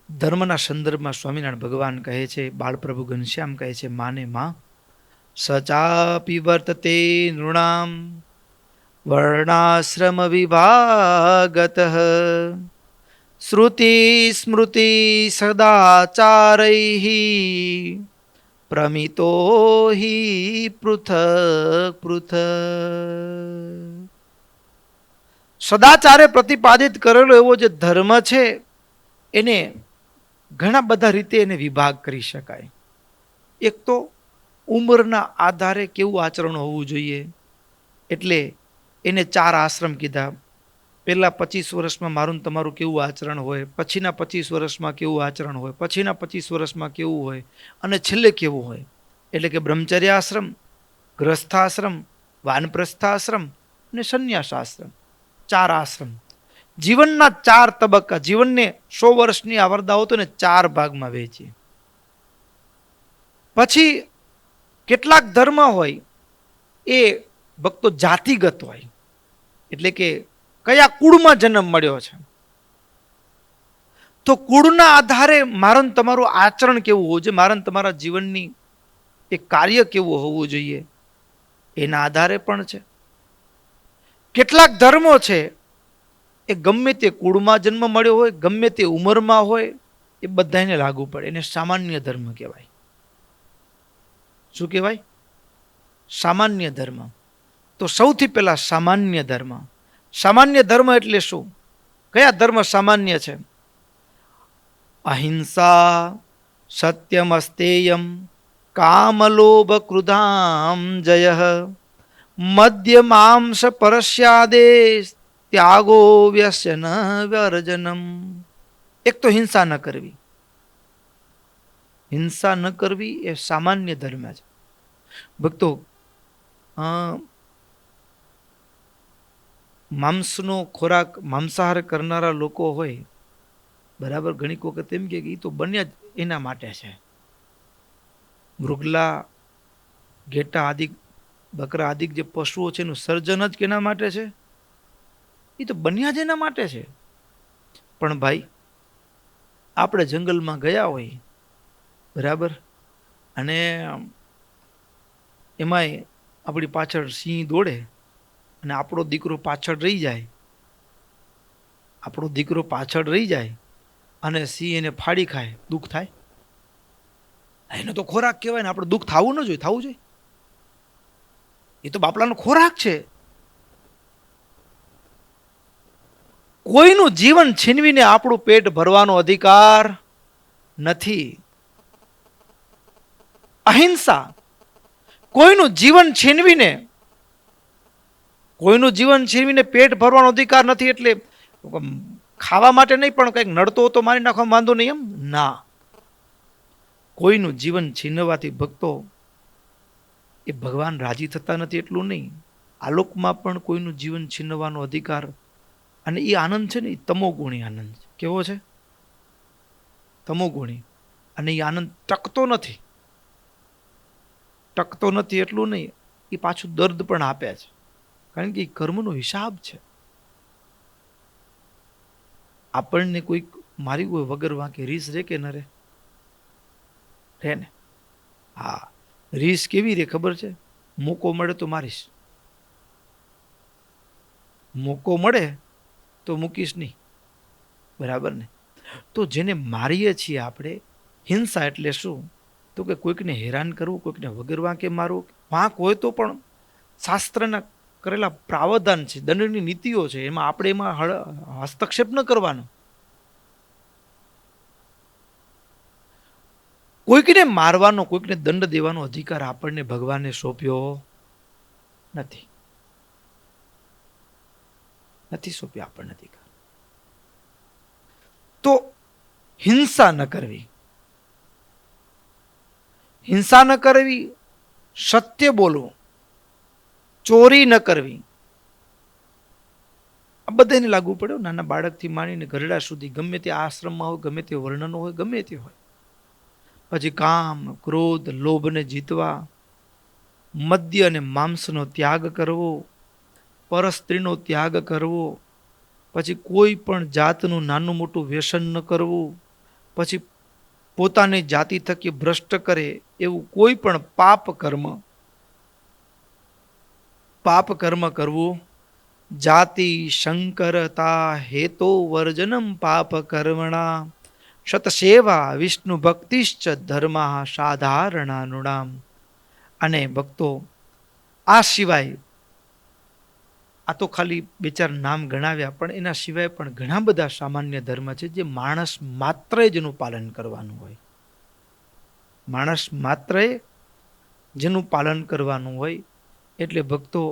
ધર્મના સંદર્ભમાં સ્વામિનારાયણ ભગવાન કહે છે, બાળપ્રભુ ઘનશ્યામ કહે છે, માને માં સચાપી વર્તતે નૃણામ વર્ણાશ્રમ વિભાગત શ્રુતિ સ્મૃતિ સદાચારૈ પ્રમિતો હિ પૃથક પૃથક. સદાચારે પ્રતિપાદિત કરેલો એવો જે ધર્મ છે એને ઘણા બધા રીતે એને વિભાગ કરી શકાય. એક તો ઉંમરના આધારે કેવું આચરણ હોવું જોઈએ, એટલે એને 4 આશ્રમ કીધા. પહેલા 25 વર્ષમાં મારું ને તમારું કેવું આચરણ હોય, પછીના 25 વર્ષમાં કેવું આચરણ હોય, પછીના 25 વર્ષમાં કેવું હોય, અને છેલ્લે કેવું હોય. એટલે કે બ્રહ્મચર્ય આશ્રમ, ગ્રસ્થાશ્રમ, વાનપ્રસ્થાશ્રમ અને સંન્યાસ આશ્રમ, 4 આશ્રમ. જીવનના 4 તબક્કા. જીવનને 100 વર્ષની આવરદાઓ તો ને 4 ભાગમાં વહેંચીએ. પછી કેટલાક ધર્મ હોય એ ભક્તો જાતિગત હોય, એટલે કે કયા કુળમાં જન્મ મળ્યો છે, તો કુળના આધારે મારું ને તમારું આચરણ કેવું હોવું જોઈએ, મારા ને તમારા જીવનની એ કાર્ય કેવું હોવું જોઈએ, એના આધારે પણ છે. કેટલાક ધર્મો છે એ ગમે તે કુળમાં જન્મ મળ્યો હોય, ગમે તે ઉંમરમાં હોય, એ બધાને લાગુ પડે. એને સામાન્ય ધર્મ કહેવાય. શું કહેવાય? સામાન્ય ધર્મ. તો સૌથી પહેલા સામાન્ય ધર્મ. સામાન્ય ધર્મ એટલે શું? કયા ધર્મ સામાન્ય છે? અહિંસા, સત્યમ અસ્તેયમ, કામલોભ ક્રુધામ જય, મદ્યમાંસ પરસ્યાદેશ, ત્યાગો વ્યસન વર્જનમ. એક તો હિંસા ન કરવી. હિંસા ન કરવી એ સામાન્ય ધર્મ છે. ભક્તો, માંસનો ખોરાક, માંસાહાર કરનારા લોકો હોય, બરાબર, ઘણી વખત એમ કે એ તો બન્યા જ એના માટે છે. મૃગલા, ઘેટા આદિ, બકરા આદિ જે પશુઓ છે એનું સર્જન જ કેના માટે છે? એ તો બન્યા જ એના માટે છે. પણ ભાઈ, આપણે જંગલમાં ગયા હોય, બરાબર, અને એમાંય આપણી પાછળ સિંહ દોડે અને આપણો દીકરો પાછળ રહી જાય, આપણો દીકરો પાછળ રહી જાય અને સિંહ એને ફાડી ખાય, દુઃખ થાય? એનો તો ખોરાક કહેવાય ને. આપણે દુઃખ થવું ન જોઈએ? થવું જોઈએ? એ તો બાપલાનો ખોરાક છે. કોઈનું જીવન છીનવીને આપણું પેટ ભરવાનો અધિકાર નથી. અહિંસા. કોઈનું જીવન છીનવીને, કોઈનું જીવન છીનવીને પેટ ભરવાનો અધિકાર નથી. એટલે ખાવા માટે નહીં, પણ કંઈક નડતો તો મારી નાખવા વાંધો નહીં એમ ના. કોઈનું જીવન છીનવવાથી ભક્તો એ ભગવાન રાજી થતા નથી એટલું નહીં, આલોકમાં પણ કોઈનું જીવન છીનવવાનો અધિકાર. અને એ આનંદ છે ને, એ તમોગુણી આનંદ છે. કેવો છે? તમોગુણી. અને એ આનંદ ટકતો નથી. ટકતો નથી એટલું નહીં, એ પાછું દર્દ પણ આપે છે. કારણ કે એ કર્મનો હિસાબ છે. આપણને કોઈક મારી કોઈ વગર વાંકે રીસ રે કે ન રે? રે ને? હા. રીસ કેવી રે ખબર છે? મોકો મળે તો મારીશ, મોકો મળે તો મૂકીશ નહીં, બરાબર ને? તો જેને મારીએ છીએ આપણે, હિંસા એટલે શું? તો કે કોઈકને હેરાન કરવું, કોઈકને વગર વાંકે મારવું. વાંક હોય તો પણ શાસ્ત્રના કરેલા પ્રાવધાન છે, દંડની નીતિઓ છે, એમાં આપણે એમાં હસ્તક્ષેપ ન કરવાનો. કોઈકને મારવાનો, કોઈકને દંડ દેવાનો અધિકાર આપણને ભગવાને સોંપ્યો નથી. નથી સોંપ્યો આપણને અધિકાર. તો હિંસા ન કરવી, હિંસા ન કરવી, સત્ય બોલવું, ચોરી ન કરવી. આ બધાને લાગુ પડ્યો, નાના બાળકથી માંડીને ઘરડા સુધી, ગમે તે આશ્રમમાં હોય, ગમે તે વર્ણનો હોય, ગમે તે હોય. પછી કામ, ક્રોધ, લોભને જીતવા, મદ્ય અને માંસનો ત્યાગ કરવો, પરસ્ત્રીનો ત્યાગ કરવો, પછી કોઈ પણ જાતનું નાનું મોટું વ્યસન ન કરવું, પછી પોતાની જાતિ થકી ભ્રષ્ટ કરે એવું કોઈ પણ પાપ કર્મ કરવું. જાતિ શંકરતા હેતો વર્જનમ પાપ કર્મણા, શતસેવા વિષ્ણુ ભક્તિશ્ચ ધર્મા સાધારણા નૃણામ. અને ભક્તો, આ સિવાય, આ તો ખાલી 2-4 નામ ગણાવ્યા, પણ એના સિવાય પણ ઘણા બધા સામાન્ય ધર્મ છે જે માણસ માત્રએ જેનું પાલન કરવાનું હોય. માણસ માત્રએ જેનું પાલન કરવાનું હોય. એટલે ભક્તો,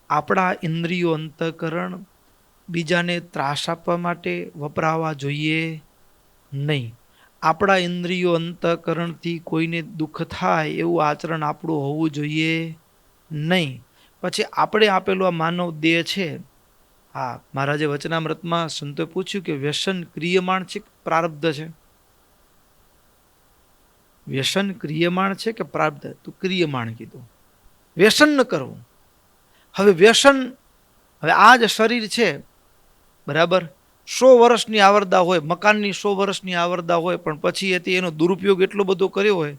આપણા ઇન્દ્રિયો, અંતઃકરણ બીજાને ત્રાસ આપવા માટે વપરાવા જોઈએ નહીં. આપણા ઇન્દ્રિયો અંતઃકરણથી કોઈને દુઃખ થાય એવું આચરણ આપણું હોવું જોઈએ નહીં. પછી આપણે આપેલો આ માનવ દેહ છે, હા, મહારાજે વચનામૃતમાં સંતોએ પૂછ્યું કે વ્યસન ક્રિયમાણ છે કે પ્રારબ્ધ છે? વ્યસન ક્રિયમાણ છે કે પ્રારબ્ધ? તું ક્રિયમાણ કીધું. વ્યસન ન કરવું. હવે વ્યસન, હવે આ જ શરીર છે, બરાબર, 100 વર્ષની આવરદા હોય, મકાનની 100 વર્ષની આવરદા હોય, પણ પછી એથી એનો દુરુપયોગ એટલો બધો કર્યો હોય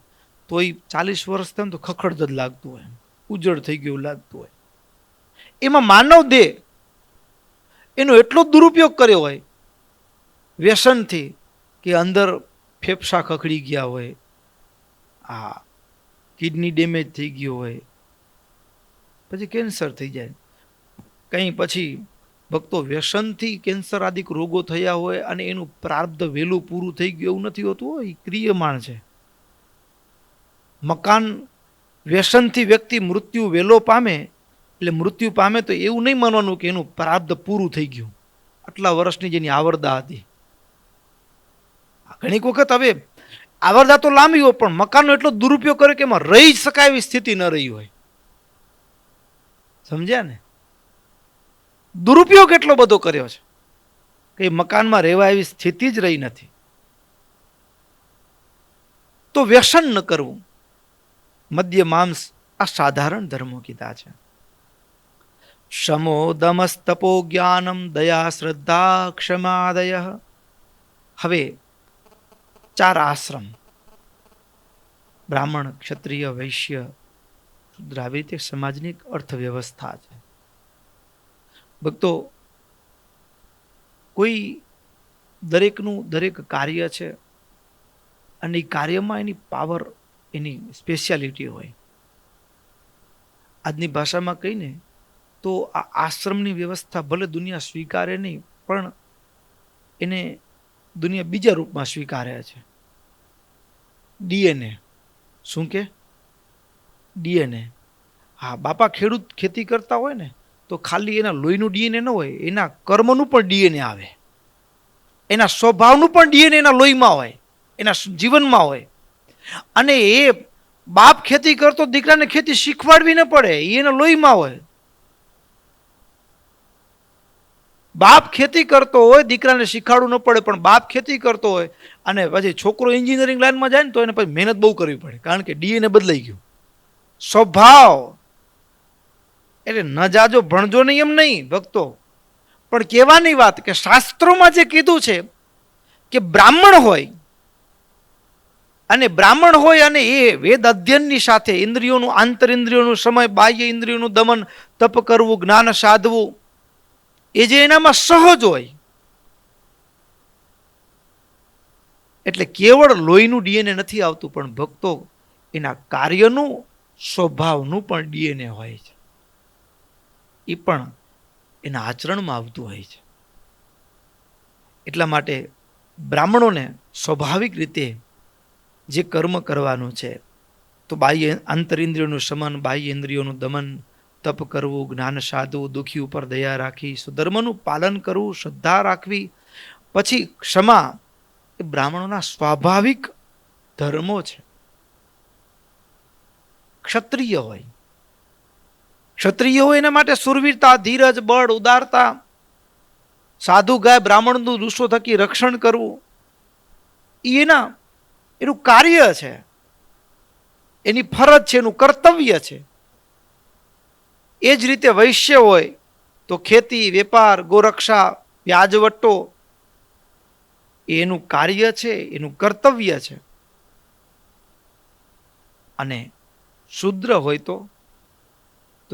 તો એ 40 વર્ષ થાય ને તો ખખડધજ લાગતું હોય, ઉજળ થઈ ગયું લાગતું હોય. એમાં માનવ દેહ એનો એટલો દુરુપયોગ કર્યો હોય વ્યસનથી કે અંદર ફેફસા ખખડી ગયા હોય, આ કિડની ડેમેજ થઈ ગયું હોય, પછી કેન્સર થઈ જાય. કંઈ પછી ભક્તો વ્યસનથી કેન્સર આદિક રોગો થયા હોય અને એનું પ્રારબ્ધ વહેલું પૂરું થઈ ગયું એવું નથી હોતું. હોય એ ક્રિયમાણ છે. મકાન વ્યસનથી વ્યક્તિ મૃત્યુ વહેલો પામે, એટલે મૃત્યુ પામે તો એવું નહીં માનવાનું કે એનું પ્રારબ્ધ પૂરું થઈ ગયું, આટલા વર્ષની જેની આવરદા હતી. ઘણીક વખત હવે આવરદા તો લાંબી હોય પણ મકાનનો એટલો દુરુપયોગ કરે કે એમાં રહી શકાય એવી સ્થિતિ ન રહી હોય. સમજ્યા ને? દુરુપયોગ એટલો બધો કર્યો છે કે મકાનમાં રહેવા એવી સ્થિતિ જ રહી નથી. તો વ્યસન ન કરવું. મદ્ય માંસ આ સાધારણ ધર્મો કીધા છે. શમો દમસ્તપો જ્ઞાનમ દયા શ્રદ્ધા ક્ષમાદય. હવે 4 આશ્રમ, બ્રાહ્મણ, ક્ષત્રિય, વૈશ્ય, શુદ્ર, આવી રીતે સમાજની એક અર્થવ્યવસ્થા છે. ભક્તો, કોઈ દરેકનું દરેક કાર્ય છે અને એ કાર્યમાં એની પાવર, એની સ્પેશિયાલિટી હોય. આજની ભાષામાં કહીને તો આ આશ્રમની વ્યવસ્થા ભલે દુનિયા સ્વીકારે નહીં, પણ એને દુનિયા બીજા રૂપમાં સ્વીકારે છે. ડીએનએ. શું કે? ડીએનએ. હા, બાપા ખેડૂત ખેતી કરતા હોય ને તો ખાલી એના લોહીનું ડીએનએ ન હોય, એના કર્મનું પણ ડીએનએ આવે, એના સ્વભાવનું પણ ડીએનએ એના લોહીમાં હોય, એના જીવનમાં હોય. અને એ બાપ ખેતી કરતો દીકરાને ખેતી શીખવાડવી ન પડે, એ એના લોહીમાં હોય. બાપ ખેતી કરતો હોય, દીકરાને શીખવાડવું ન પડે, પણ બાપ ખેતી કરતો હોય અને પછી છોકરો એન્જિનિયરિંગ લાઈનમાં જાય ને તો એને પછી મહેનત બહુ કરવી પડે, કારણ કે ડીએનએ બદલાઈ ગયું. સ્વભાવ એટલે ન જાજો ભણજો નહીં એમ નહીં ભક્તો, પણ કહેવાની વાત કે શાસ્ત્રોમાં જે કીધું છે કે બ્રાહ્મણ હોય અને એ વેદ અધ્યયનની સાથે ઇન્દ્રિયોનું, આંતર ઇન્દ્રિયોનું સમય, બાહ્ય ઇન્દ્રિયોનું દમન, તપ કરવું, જ્ઞાન સાધવું, એ જે એનામાં સહજ હોય, એટલે કેવળ લોહીનું ડીએનએ નથી આવતું, પણ ભક્તો એના કાર્યનું, સ્વભાવનું પણ ડીએનએ હોય છે. એ પણ એના આચરણમાં આવતું હોય છે. એટલા માટે બ્રાહ્મણોને સ્વાભાવિક રીતે જે કર્મ કરવાનું છે તો બાહ્ય આંતર ઇન્દ્રિયોનું શમન, બાહ્ય ઇન્દ્રિયોનું દમન, તપ કરવું, જ્ઞાન સાધવું, દુઃખી ઉપર દયા રાખી, સુધર્મનું પાલન કરવું, શ્રદ્ધા રાખવી, પછી ક્ષમા, એ બ્રાહ્મણોના સ્વાભાવિક ધર્મો છે. ક્ષત્રિય હોય, એના માટે સુરવીરતા, ધીરજ, બળ, ઉદારતા, સાધુ ગાય બ્રાહ્મણનું દુષ્ટો થકી રક્ષણ કરવું, એનું કાર્ય છે, એની ફરજ છે, એનું કર્તવ્ય છે. એ જ રીતે વૈશ્ય હોય તો ખેતી, વેપાર, ગોરક્ષા, વ્યાજવટ્ટો, એનું કાર્ય છે, એનું કર્તવ્ય છે. અને શૂદ્ર હોય તો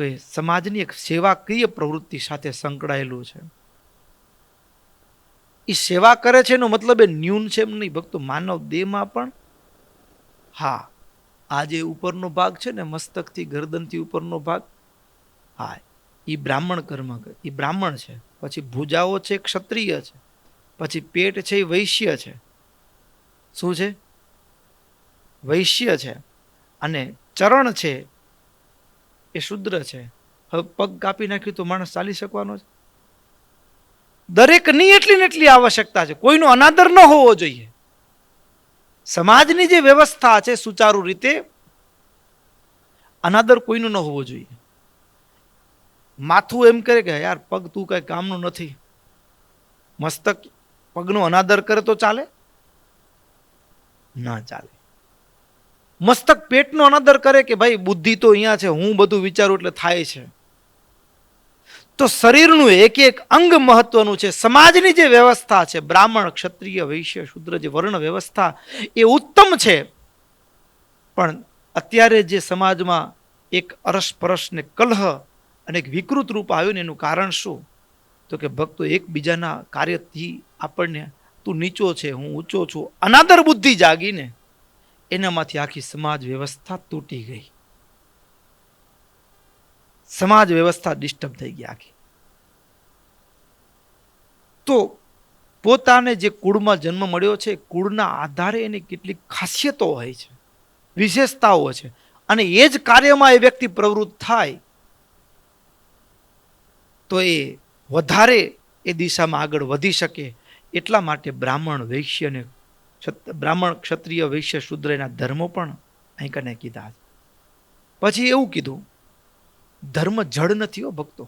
એ સમાજની એક સેવાકીય પ્રવૃત્તિ સાથે સંકળાયેલું છે. એ સેવા કરે છે એનો મતલબ એ ન્યૂન છે એમ નહીં ભક્તો. માનવ દેહમાં પણ, હા, આ જે ઉપરનો ભાગ છે ને, મસ્તકથી ગરદનથી ઉપરનો ભાગ, હા, એ બ્રાહ્મણ કર્મ, એ બ્રાહ્મણ છે. પછી ભુજાઓ છે, ક્ષત્રિય છે. પછી પેટ છે, એ વૈશ્ય છે. શું છે? વૈશ્ય છે. અને ચરણ છે એ શુદ્ર છે. હવે પગ કાપી નાખ્યું તો માણસ ચાલી શકવાનો છે? દરેકની એટલી ને એટલી આવશ્યકતા છે. કોઈનો અનાદર ન હોવો જોઈએ. સમાજની જે વ્યવસ્થા છે સુચારુ રીતે, અનાદર કોઈનો ન હોવો જોઈએ. માથું એમ કરે કે યાર પગ તું કઈ કામનું નથી, મસ્તક પગનો અનાદર કરે તો ચાલે? ના ચાલે. મસ્તક પેટનો અનાદર કરે કે ભાઈ બુદ્ધિ તો અહીંયા છે, હું બધું વિચારું એટલે થાય છે. તો શરીરનું એક એક અંગ મહત્વનું છે. સમાજની જે વ્યવસ્થા છે, બ્રાહ્મણ, ક્ષત્રિય, વૈશ્ય, શૂદ્ર, જે વર્ણ વ્યવસ્થા એ ઉત્તમ છે. પણ અત્યારે જે સમાજમાં એક અરસપરસ ને કલહ અને એક વિકૃત રૂપ આવ્યું ને એનું કારણ શું? તો કે ભક્તો એકબીજાના કાર્યથી આપણને તું નીચો છે, હું ઊંચો છું, અનાદર બુદ્ધિ જાગીને એનામાંથી આખી સમાજ વ્યવસ્થા તૂટી ગઈ. સમાજ વ્યવસ્થા ડિસ્ટર્બ થઈ ગઈ આખી. તો પોતાને જે કુળમાં જન્મ મળ્યો છે, કુળના આધારે એની કેટલીક ખાસિયતો હોય છે, વિશેષતાઓ છે, અને એ જ કાર્યમાં એ વ્યક્તિ પ્રવૃત્ત થાય તો એ વધારે એ દિશામાં આગળ વધી શકે. એટલા માટે બ્રાહ્મણ, વૈશ્ય ને બ્રાહ્મણ, ક્ષત્રિય, વૈશ્ય, શૂદ્ર એના ધર્મો પણ અહીં કને કીધા. પછી એવું કીધું, ધર્મ જડ નથી હો ભક્તો.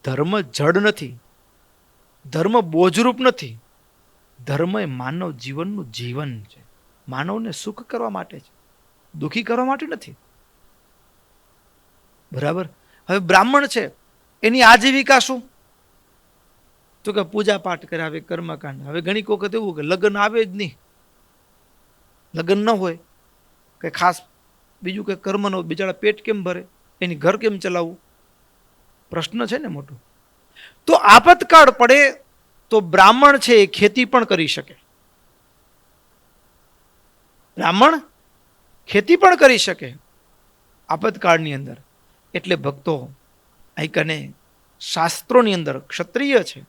ધર્મ જડ નથી, ધર્મ બોજરૂપ નથી. ધર્મ એ માનવ જીવનનું જીવન છે. માનવને સુખ કરવા માટે છે, દુઃખી કરવા માટે નથી. બરાબર. હવે બ્રાહ્મણ છે, એની આજીવિકા શું? તો કે પૂજા પાઠ કરાવે, કર્મકાંડ. હવે ઘણી વખત એવું કે લગ્ન આવે જ નહીં, લગ્ન ન હોય કે ખાસ બીજું કે કર્મ ન, બિચારા પેટ કેમ ભરે, એની ઘર કેમ ચલાવવું, પ્રશ્ન છે ને મોટો. તો આપતકાળ પડે તો બ્રાહ્મણ છે એ ખેતી પણ કરી શકે. બ્રાહ્મણ ખેતી પણ કરી શકે આપતકાળની અંદર. એટલે ભક્તો અહીં કને શાસ્ત્રોની અંદર ક્ષત્રિય છે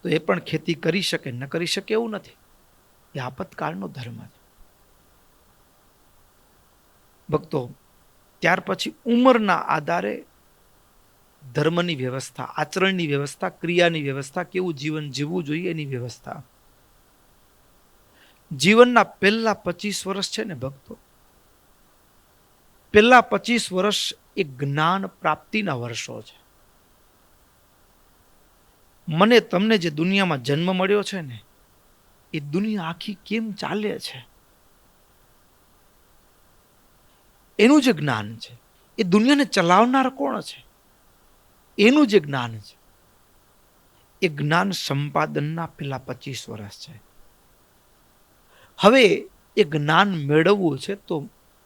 તો એ પણ ખેતી કરી શકે, ન કરી શકે એવું નથી. એ આપતકાળનો ધર્મ છે ભક્તો. ત્યાર પછી ઉંમરના આધારે ધર્મની વ્યવસ્થા, આચરણની વ્યવસ્થા, ક્રિયાની વ્યવસ્થા, કેવું જીવન જીવવું જોઈએ એની વ્યવસ્થા. જીવનના પહેલા 25 વર્ષ છે ને ભક્તો, પહેલા 25 વર્ષ એ જ્ઞાન પ્રાપ્તિના વર્ષો છે. મને તમને જે દુનિયામાં જન્મ મળ્યો છે ને, એ દુનિયા આખી કેમ ચાલે છે એનું જે જ્ઞાન છે, એ દુનિયાને ચલાવનાર કોણ છે એનું જે જ્ઞાન છે, એ જ્ઞાન સંપાદનના પેલા 25 વર્ષ છે. હવે એ જ્ઞાન મેળવવું છે તો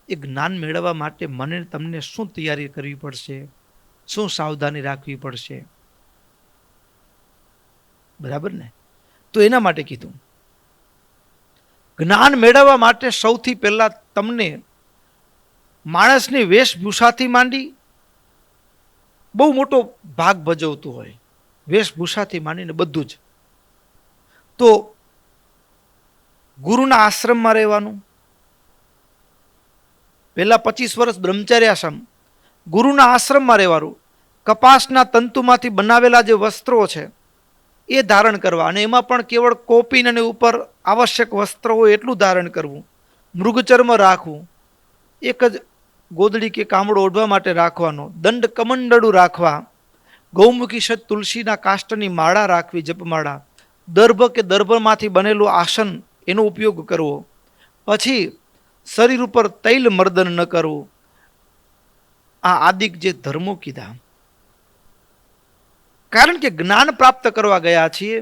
એ જ્ઞાન મેળવવા માટે મને તમને શું તૈયારી કરવી પડશે, શું સાવધાની રાખવી પડશે? બરાબર ને? તો એના માટે કીધું, જ્ઞાન મેળવવા માટે સૌથી પહેલા તમને માણસની વેશભૂષાથી માંડી બહુ મોટો ભાગ ભજવતું હોય, વેશભૂષાથી માંડીને બધું જ. તો ગુરુના આશ્રમમાં રહેવાનું, પહેલા 25 વર્ષ બ્રહ્મચર્યાશ્રમ, ગુરુના આશ્રમમાં રહેવાનું, કપાસના તંતુમાંથી બનાવેલા જે વસ્ત્રો છે એ ધારણ કરવા, અને એમાં પણ કેવળ કોપીન અને ઉપર આવશ્યક વસ્ત્ર હોય એટલું ધારણ કરવું, મૃગચર્મ રાખવું, એક જ ગોદડી કે કામડો ઓઢવા માટે રાખવાનો, દંડ કમંડળું રાખવા, ગૌમુખી શત તુલસીના કાષ્ટની માળા રાખવી, જપમાળા, દર્ભ કે દર્ભમાંથી બનેલું આસન એનો ઉપયોગ કરવો, પછી શરીર ઉપર તૈલ મર્દન ન કરવું. આ આદિક જે ધર્મો કીધા, કારણ કે જ્ઞાન પ્રાપ્ત કરવા ગયા છીએ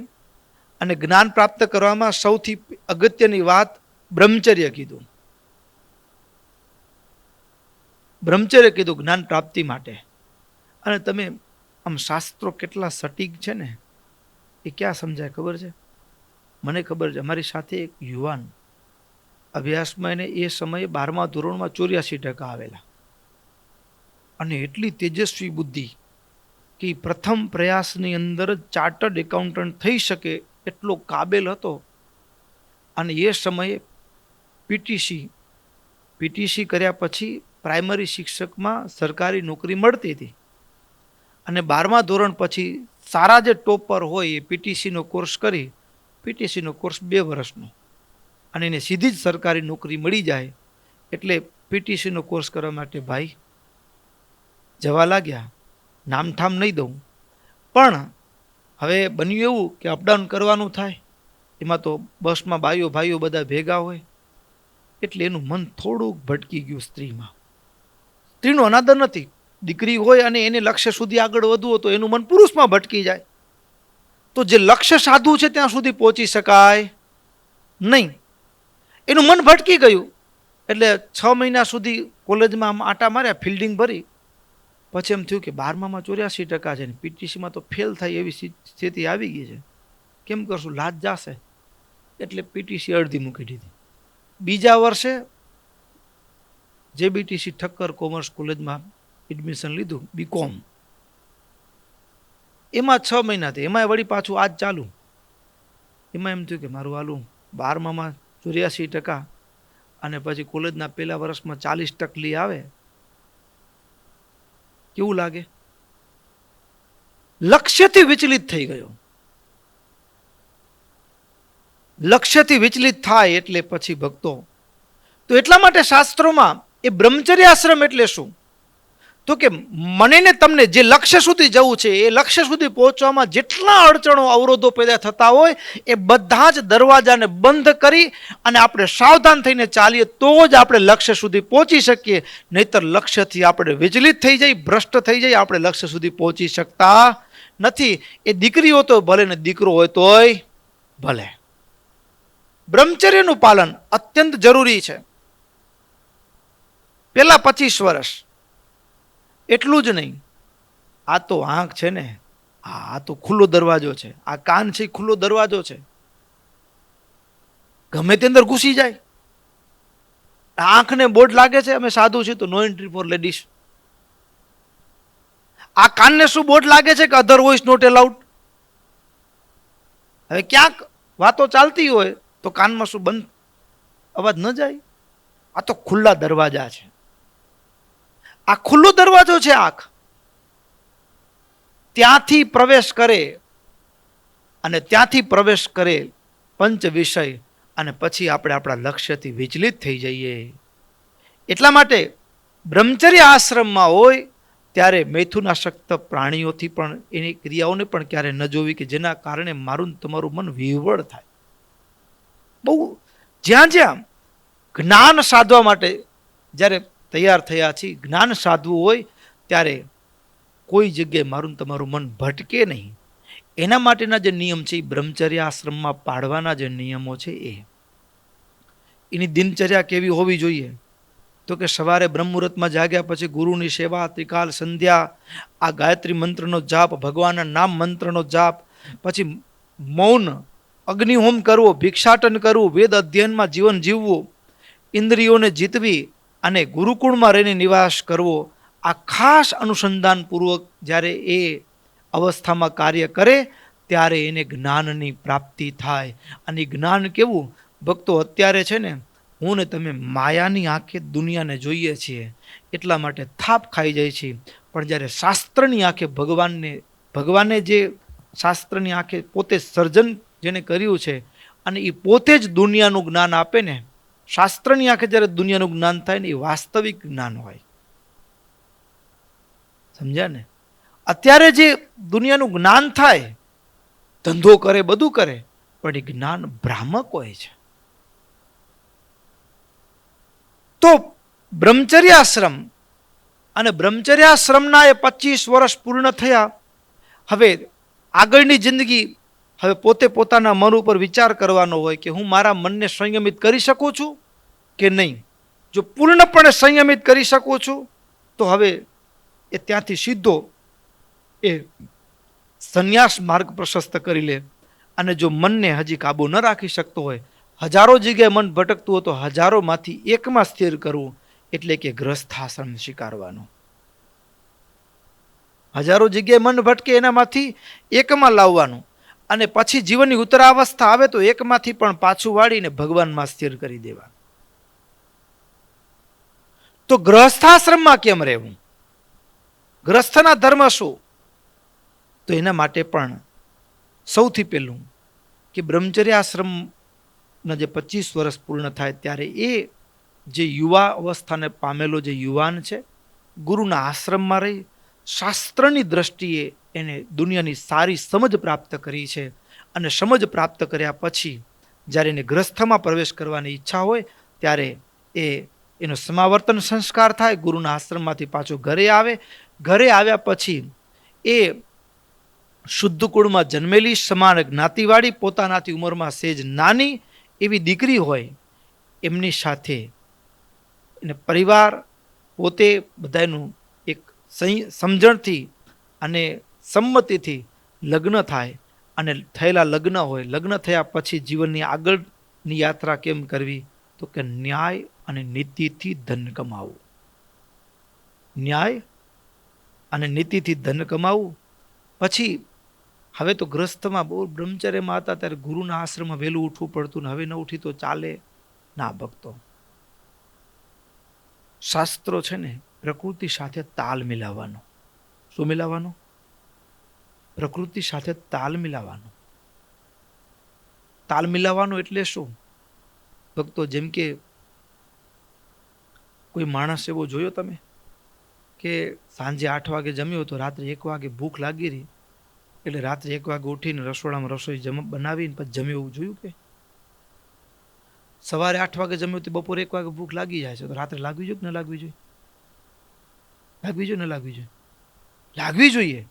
અને જ્ઞાન પ્રાપ્ત કરવામાં સૌથી અગત્યની વાત બ્રહ્મચર્ય કીધું. બ્રહ્મચર્ય કીધું જ્ઞાન પ્રાપ્તિ માટે. અને તમે આમ શાસ્ત્રો કેટલા સટીક છે ને, એ ક્યાં સમજાય ખબર છે? મને ખબર છે, અમારી સાથે એક યુવાન અભ્યાસમાં એને એ સમયે 12મા ધોરણમાં 84% આવેલા, અને એટલી તેજસ્વી બુદ્ધિ કે પ્રથમ પ્રયાસની અંદર જ ચાર્ટર્ડ એકાઉન્ટન્ટ થઈ શકે એટલો કાબેલ હતો. અને એ સમયે પીટીસી કર્યા પછી પ્રાઇમરી શિક્ષકમાં સરકારી નોકરી મળતી હતી, અને 12મા ધોરણ પછી સારા જે ટોપર હોય એ પીટીસીનો કોર્સ કરી, પીટીસીનો કોર્સ 2 વર્ષનો, અને એને સીધી જ સરકારી નોકરી મળી જાય. એટલે પીટીસીનો કોર્સ કરવા માટે ભાઈ જવા લાગ્યા. નામઠામ નહીં દઉં, પણ હવે બન્યું એવું કે અપડાઉન કરવાનું થાય, એમાં તો બસમાં બાઈઓ ભાઈઓ બધા ભેગા હોય, એટલે એનું મન થોડુંક ભટકી ગયું સ્ત્રીમાં. સ્ત્રીનો અનાદર નથી, દીકરી હોય અને એને લક્ષ્ય સુધી આગળ વધવું તો એનું મન પુરુષમાં ભટકી જાય. તો જે લક્ષ્ય સાધવું છે ત્યાં સુધી પહોંચી શકાય નહીં. એનું મન ભટકી ગયું. એટલે 6 મહિના સુધી કોલેજમાં આમ આટા માર્યા, ફિલ્ડિંગ ભરી. પછી એમ થયું કે 12માં 84% છે ને પીટીસીમાં તો ફેલ થાય એવી સ્થિતિ આવી ગઈ છે, કેમ કરશું, લાજ જાશે. એટલે પીટીસી અડધી મૂકી દીધી. બીજા વર્ષે જેબીટીસી ઠક્કર કોમર્સ કોલેજમાં એડમિશન લીધું, બીકોમ. એમાં 6 મહિના થયા, એમાં વળી પાછું આજ ચાલુ. એમાં એમ થયું કે મારું હાલું 12માં 84% અને પછી કોલેજના પહેલા વર્ષમાં 40% આવે, કેવું લાગે? લક્ષ્યથી વિચલિત થઈ ગયો. લક્ષ્યથી વિચલિત થાય એટલે પછી ભક્તો, તો એટલા માટે શાસ્ત્રોમાં એ બ્રહ્મચર્ય આશ્રમ એટલે શું? તો કે મને ને તમને જે લક્ષ્ય સુધી જવું છે એ લક્ષ્ય સુધી પહોંચવામાં જેટલા અડચણો અવરોધો પેદા થતા હોય એ બધા જ દરવાજાને બંધ કરી અને આપણે સાવધાન થઈને ચાલીએ તો જ આપણે લક્ષ્ય સુધી પહોંચી શકીએ. નહીતર લક્ષ્યથી આપણે વિચલિત થઈ જઈ, ભ્રષ્ટ થઈ જઈ, આપણે લક્ષ્ય સુધી પહોંચી શકતા નથી. એ દીકરી હોય તો ભલે ને દીકરો હોય તોય ભલે. બ્રહ્મચર્યનું પાલન અત્યંત જરૂરી છે. પેલા 25 વર્ષ એટલું જ નહીં, આ તો આંખ છે ને, આ તો ખુલ્લો દરવાજો છે, આ કાન છે ખુલ્લો દરવાજો છે, ગમે તે અંદર ઘૂસી જાય. આંખને બોર્ડ લાગે છે અમે સાધુ છીએ તો નો એન્ટ્રી ફોર લેડીઝ. આ કાનને શું બોર્ડ લાગે છે કે અધર વોઇસ નોટ એલાઉડ. હવે ક્યાંક વાતો ચાલતી હોય તો કાનમાં શું બંધ અવાજ ન જાય? આ તો ખુલ્લા દરવાજા છે. આ ખુલ્લો દરવાજો છે આંખ. ત્યાંથી પ્રવેશ કરે અને ત્યાંથી પ્રવેશ કરે પંચ વિષય અને પછી આપણે આપણા લક્ષ્યથી વિચલિત થઈ જઈએ. એટલા માટે બ્રહ્મચર્ય આશ્રમમાં હોય ત્યારે મૈથુનાસક્ત પ્રાણીઓથી પણ એની ક્રિયાઓને પણ ક્યારે ન જોવી કે જેના કારણે મારું તમારું મન વિહવળ થાય. બહુ જ્યાં જ્યાં જ્ઞાન સાધવા માટે જ્યારે તૈયાર થયા છીએ, જ્ઞાન સાધવું હોય ત્યારે કોઈ જગ્યાએ મારું તમારું મન ભટકે નહીં. એના માટેના જે નિયમ છે એ બ્રહ્મચર્ય આશ્રમમાં પાડવાના જે નિયમો છે એની દિનચર્યા કેવી હોવી જોઈએ? તો કે સવારે બ્રહ્મ મુહૂર્તમાં જાગ્યા પછી ગુરુની સેવા, ત્રિકાલ સંધ્યા, આ ગાયત્રી મંત્રનો જાપ, ભગવાનના નામ મંત્રનો જાપ, પછી મૌન, અગ્નિહોમ કરવો, ભિક્ષાટન કરવું, વેદ અધ્યયનમાં જીવન જીવવું, ઇન્દ્રિયોને જીતવી અને ગુરુકુળમાં રહીને નિવાસ કરવો. આ ખાસ અનુસંધાનપૂર્વક જ્યારે એ અવસ્થામાં કાર્ય કરે ત્યારે એને જ્ઞાનની પ્રાપ્તિ થાય. અને જ્ઞાન કેવું ભક્તો? અત્યારે છે ને હું ને તમે માયાની આંખે દુનિયાને જોઈએ છીએ એટલા માટે થાપ ખાઈ જાય છે. પણ જ્યારે શાસ્ત્રની આંખે ભગવાને જે શાસ્ત્રની આંખે પોતે સર્જન જેને કર્યું છે અને એ પોતે જ દુનિયાનું જ્ઞાન આપે ને, શાસ્ત્રની આંખે જ્યારે દુનિયાનું જ્ઞાન થાય ને એ વાસ્તવિક જ્ઞાન હોય. સમજ્યા ને? અત્યારે જે દુનિયાનું જ્ઞાન થાય, ધંધો કરે, બધું કરે, પણ એ જ્ઞાન ભ્રામક હોય છે. તો બ્રહ્મચર્યાશ્રમ અને બ્રહ્મચર્યાશ્રમના એ 25 વર્ષ પૂર્ણ થયા. હવે આગળની જિંદગી હવે પોતે પોતાના મન ઉપર વિચાર કરવાનો હોય કે હું મારા મનને સંયમિત કરી શકું છું કે નહીં. જો પૂર્ણપણે સંયમિત કરી શકું છું તો હવે એ ત્યાંથી સીધો એ સંન્યાસ માર્ગ પ્રશસ્ત કરી લે. અને જો મનને હજી કાબુ ન રાખી શકતો હોય, હજારો જગ્યાએ મન ભટકતું હોય તો હજારોમાંથી એકમાં સ્થિર કરવું, એટલે કે ગ્રસ્થાશ્રમ સ્વીકારવાનું. હજારો જગ્યાએ મન ભટકે એનામાંથી એકમાં લાવવાનું અને પછી જીવનની ઉત્તરાવસ્થા આવે તો એકમાંથી પણ પાછું વાળીને ભગવાનમાં સ્થિર કરી દેવાનું. તો ગ્રસ્થાશ્રમમાં કેમ રહેવું? ગ્રસ્થના ધર્મ શું? તો એના માટે પણ સૌથી પહેલું કે બ્રહ્મચર્ય આશ્રમના જે 25 વર્ષ પૂર્ણ થાય ત્યારે એ જે યુવા અવસ્થાને પામેલો જે યુવાન છે, ગુરુના આશ્રમમાં રહી શાસ્ત્રની દ્રષ્ટિએ એને દુનિયાની સારી સમજ પ્રાપ્ત કરી છે. અને સમજ પ્રાપ્ત કર્યા પછી જ્યારે એને ગ્રસ્થમાં પ્રવેશ કરવાની ઈચ્છા હોય ત્યારે એનો સમાવર્તન સંસ્કાર થાય, ગુરુના આશ્રમમાંથી પાછો ઘરે આવે. ઘરે આવ્યા પછી એ શુદ્ધ કુળમાં જન્મેલી, સમાન જ્ઞાતિવાળી, પોતાનાથી ઉંમરમાં સેજ નાની એવી દીકરી હોય, એમની સાથે એને પરિવાર પોતે બધાનું એક સમજણથી અને સંમતિથી લગ્ન થાય. અને થયેલા લગ્ન હોય, લગ્ન થયા પછી જીવનની આગળની યાત્રા કેમ કરવી? તો કે ન્યાય અને નીતિથી ધન કમાવું. ન્યાય અને નીતિથી ધન કમાવું. પછી હવે તો ગ્રસ્થમાં બહુ બ્રહ્મચર્યમાં હતા ત્યારે ગુરુના આશ્રમમાં વહેલું ઉઠવું પડતું ને હવે ન ઉઠી તો ચાલે ના. ભક્તો, શાસ્ત્રો છે ને પ્રકૃતિ સાથે તાલ મિલાવવાનો. શું મિલાવવાનો? પ્રકૃતિ સાથે તાલ મિલાવવાનો. તાલ મિલાવવાનો એટલે શું? ભક્તો, જેમ કે કોઈ માણસ એવો જોયો તમે કે સાંજે 8 વાગે જમ્યો તો રાત્રે 1 વાગે ભૂખ લાગી રહી, એટલે રાત્રે 1 વાગે ઉઠીને રસોડામાં રસોઈ બનાવીને પછી જમ્યો, એવું જોયું? કે સવારે 8 વાગે જમ્યો તો બપોરે 1 વાગે ભૂખ લાગી જાય છે, તો રાત્રે લાગવી જોઈએ કે ન લાગવી જોઈએ? લાગવી જોઈએ, ન લાગવી જોઈએ? લાગવી જોઈએ.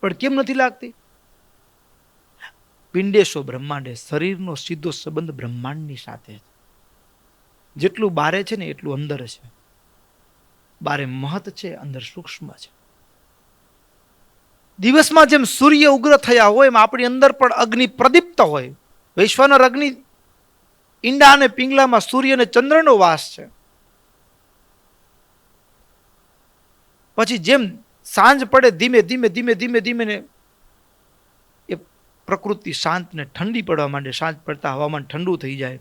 પણ કેમ નથી લાગતી? પિંડેશો બ્રહ્માંડે, શરીરનો સીધો સંબંધ બ્રહ્માંડની સાથે છે. જેટલું બારે છે ને એટલું અંદર છે. બારે મહત છે, અંદર સૂક્ષ્મ છે. દિવસમાં જેમ સૂર્ય ઉગ્ર થયા હોય એમ આપણી અંદર પણ અગ્નિ પ્રદીપ્ત હોય. વૈશ્વાનર અગ્નિ, ઈંડા અને પિંગલામાં સૂર્ય અને ચંદ્રનો વાસ છે. પછી જેમ સાંજ પડે ધીમે ધીમે ધીમે ધીમે ધીમે ને એ પ્રકૃતિ શાંત ને ઠંડી પડવા માંડે, સાંજ પડતા હવામાન ઠંડુ થઈ જાય,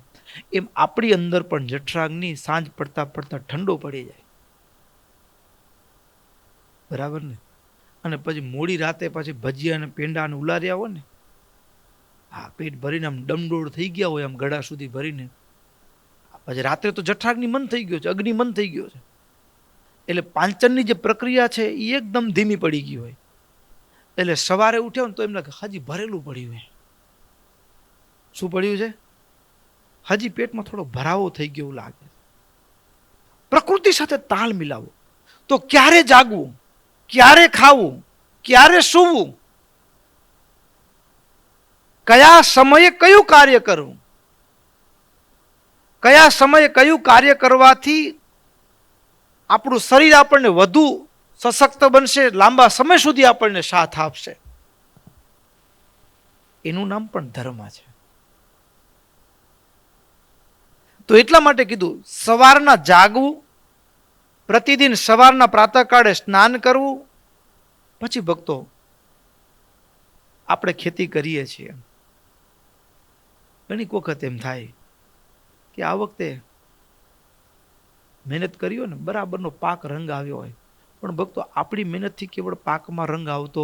એમ આપણી અંદર પણ જઠરાગ્નિ સાંજ પડતા પડતા ઠંડો પડી જાય. બરાબર ને? અને પછી મોડી રાતે પછી ભજીયા અને પેંડા અને ઉલાર્યા હોય ને, હા, પેટ ભરીને આમ ડમડોળ થઈ ગયા હોય, આમ ગળા સુધી ભરીને, પછી રાત્રે તો જઠરાગ્નિ મન થઈ ગયો છે, અગ્નિ મન થઈ ગયો છે. એટલે પાંચનની જે પ્રક્રિયા છે એ એકદમ ધીમી પડી ગઈ હોય. એટલે સવારે ઉઠ્યો ને તો એમને હજી ભરેલું પડ્યું હોય. શું પડ્યું છે? હજી પેટમાં થોડો ભરાવો થઈ ગયો એવું લાગે. પ્રકૃતિ સાથે તાલ મિલાવો. તો ક્યારે જાગવું, ક્યારે ખાવું, ક્યારે સૂવું, કયા સમયે કયું કાર્ય કરવું, કયા સમયે કયું કાર્ય કરવાથી આપણું શરીર આપણને વધુ સશક્ત બનશે, લાંબા સમય સુધી આપણને સાથ આપશે, એનું નામ પણ ધર્મ છે. તો એટલા માટે કીધું સવારના જાગવું, પ્રતિદિન સવારના પ્રાતઃકાળે સ્નાન કરવું. પછી ભક્તો, આપણે ખેતી કરીએ છીએ, ઘણી વખત એમ થાય કે આ વખતે મહેનત કરી હોય ને, બરાબરનો પાક રંગ આવ્યો હોય, પણ ભક્તો આપણી મહેનતથી કેવળ પાકમાં રંગ આવતો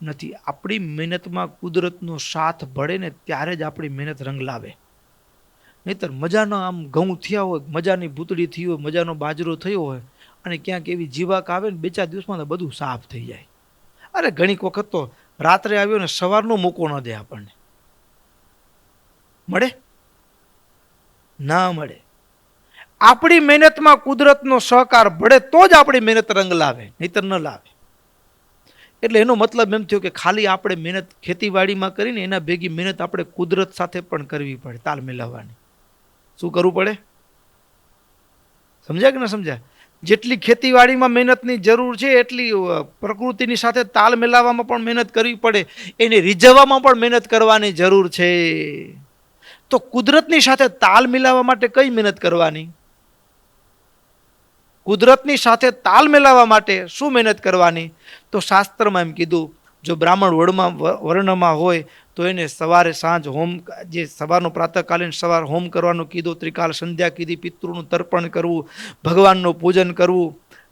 નથી. આપણી મહેનતમાં કુદરતનો સાથ ભળે ને ત્યારે જ આપણી મહેનત રંગ લાવે. નહીતર મજાના આમ ઘઉં થયા હોય, મજાની ભૂતળી થઈ હોય, મજાનો બાજરો થયો હોય, અને ક્યાંક એવી જીવાક આવે ને 2-4 દિવસમાં તો બધું સાફ થઈ જાય. અરે ઘણી વખત તો રાત્રે આવ્યો ને સવારનો મૂકો ન દે આપણને. મળે? ના મળે. આપણી મહેનતમાં કુદરતનો સહકાર ભળે તો જ આપણી મહેનત રંગ લાવે, નહીતર ન લાવે. એટલે એનો મતલબ એમ થયો કે ખાલી આપણે મહેનત ખેતીવાડીમાં કરીને એના ભેગી મહેનત આપણે કુદરત સાથે પણ કરવી પડે, તાલ મિલાવવાની. શું કરવું પડે? સમજ્યા કે ન સમજ્યા? જેટલી ખેતીવાડીમાં મહેનતની જરૂર છે એટલી પ્રકૃતિની સાથે તાલ મિલાવવામાં પણ મહેનત કરવી પડે, એને રીઝવવામાં પણ મહેનત કરવાની જરૂર છે. તો કુદરતની સાથે તાલ મિલાવવા માટે કઈ મહેનત કરવાની? કુદરતની સાથે તાલ મિલાવવા માટે શું મહેનત કરવાની? તો શાસ્ત્રમાં એમ કીધું, જો બ્રાહ્મણ વર્ણમાં હોય તો એને સવારે સાંજ હોમ, જે સવારનો પ્રાતઃકાલીન સવાર હોમ કરવાનું કીધું, ત્રિકાલ સંધ્યા કીધી, પિતૃનું તર્પણ કરવું, ભગવાનનું પૂજન કરવું,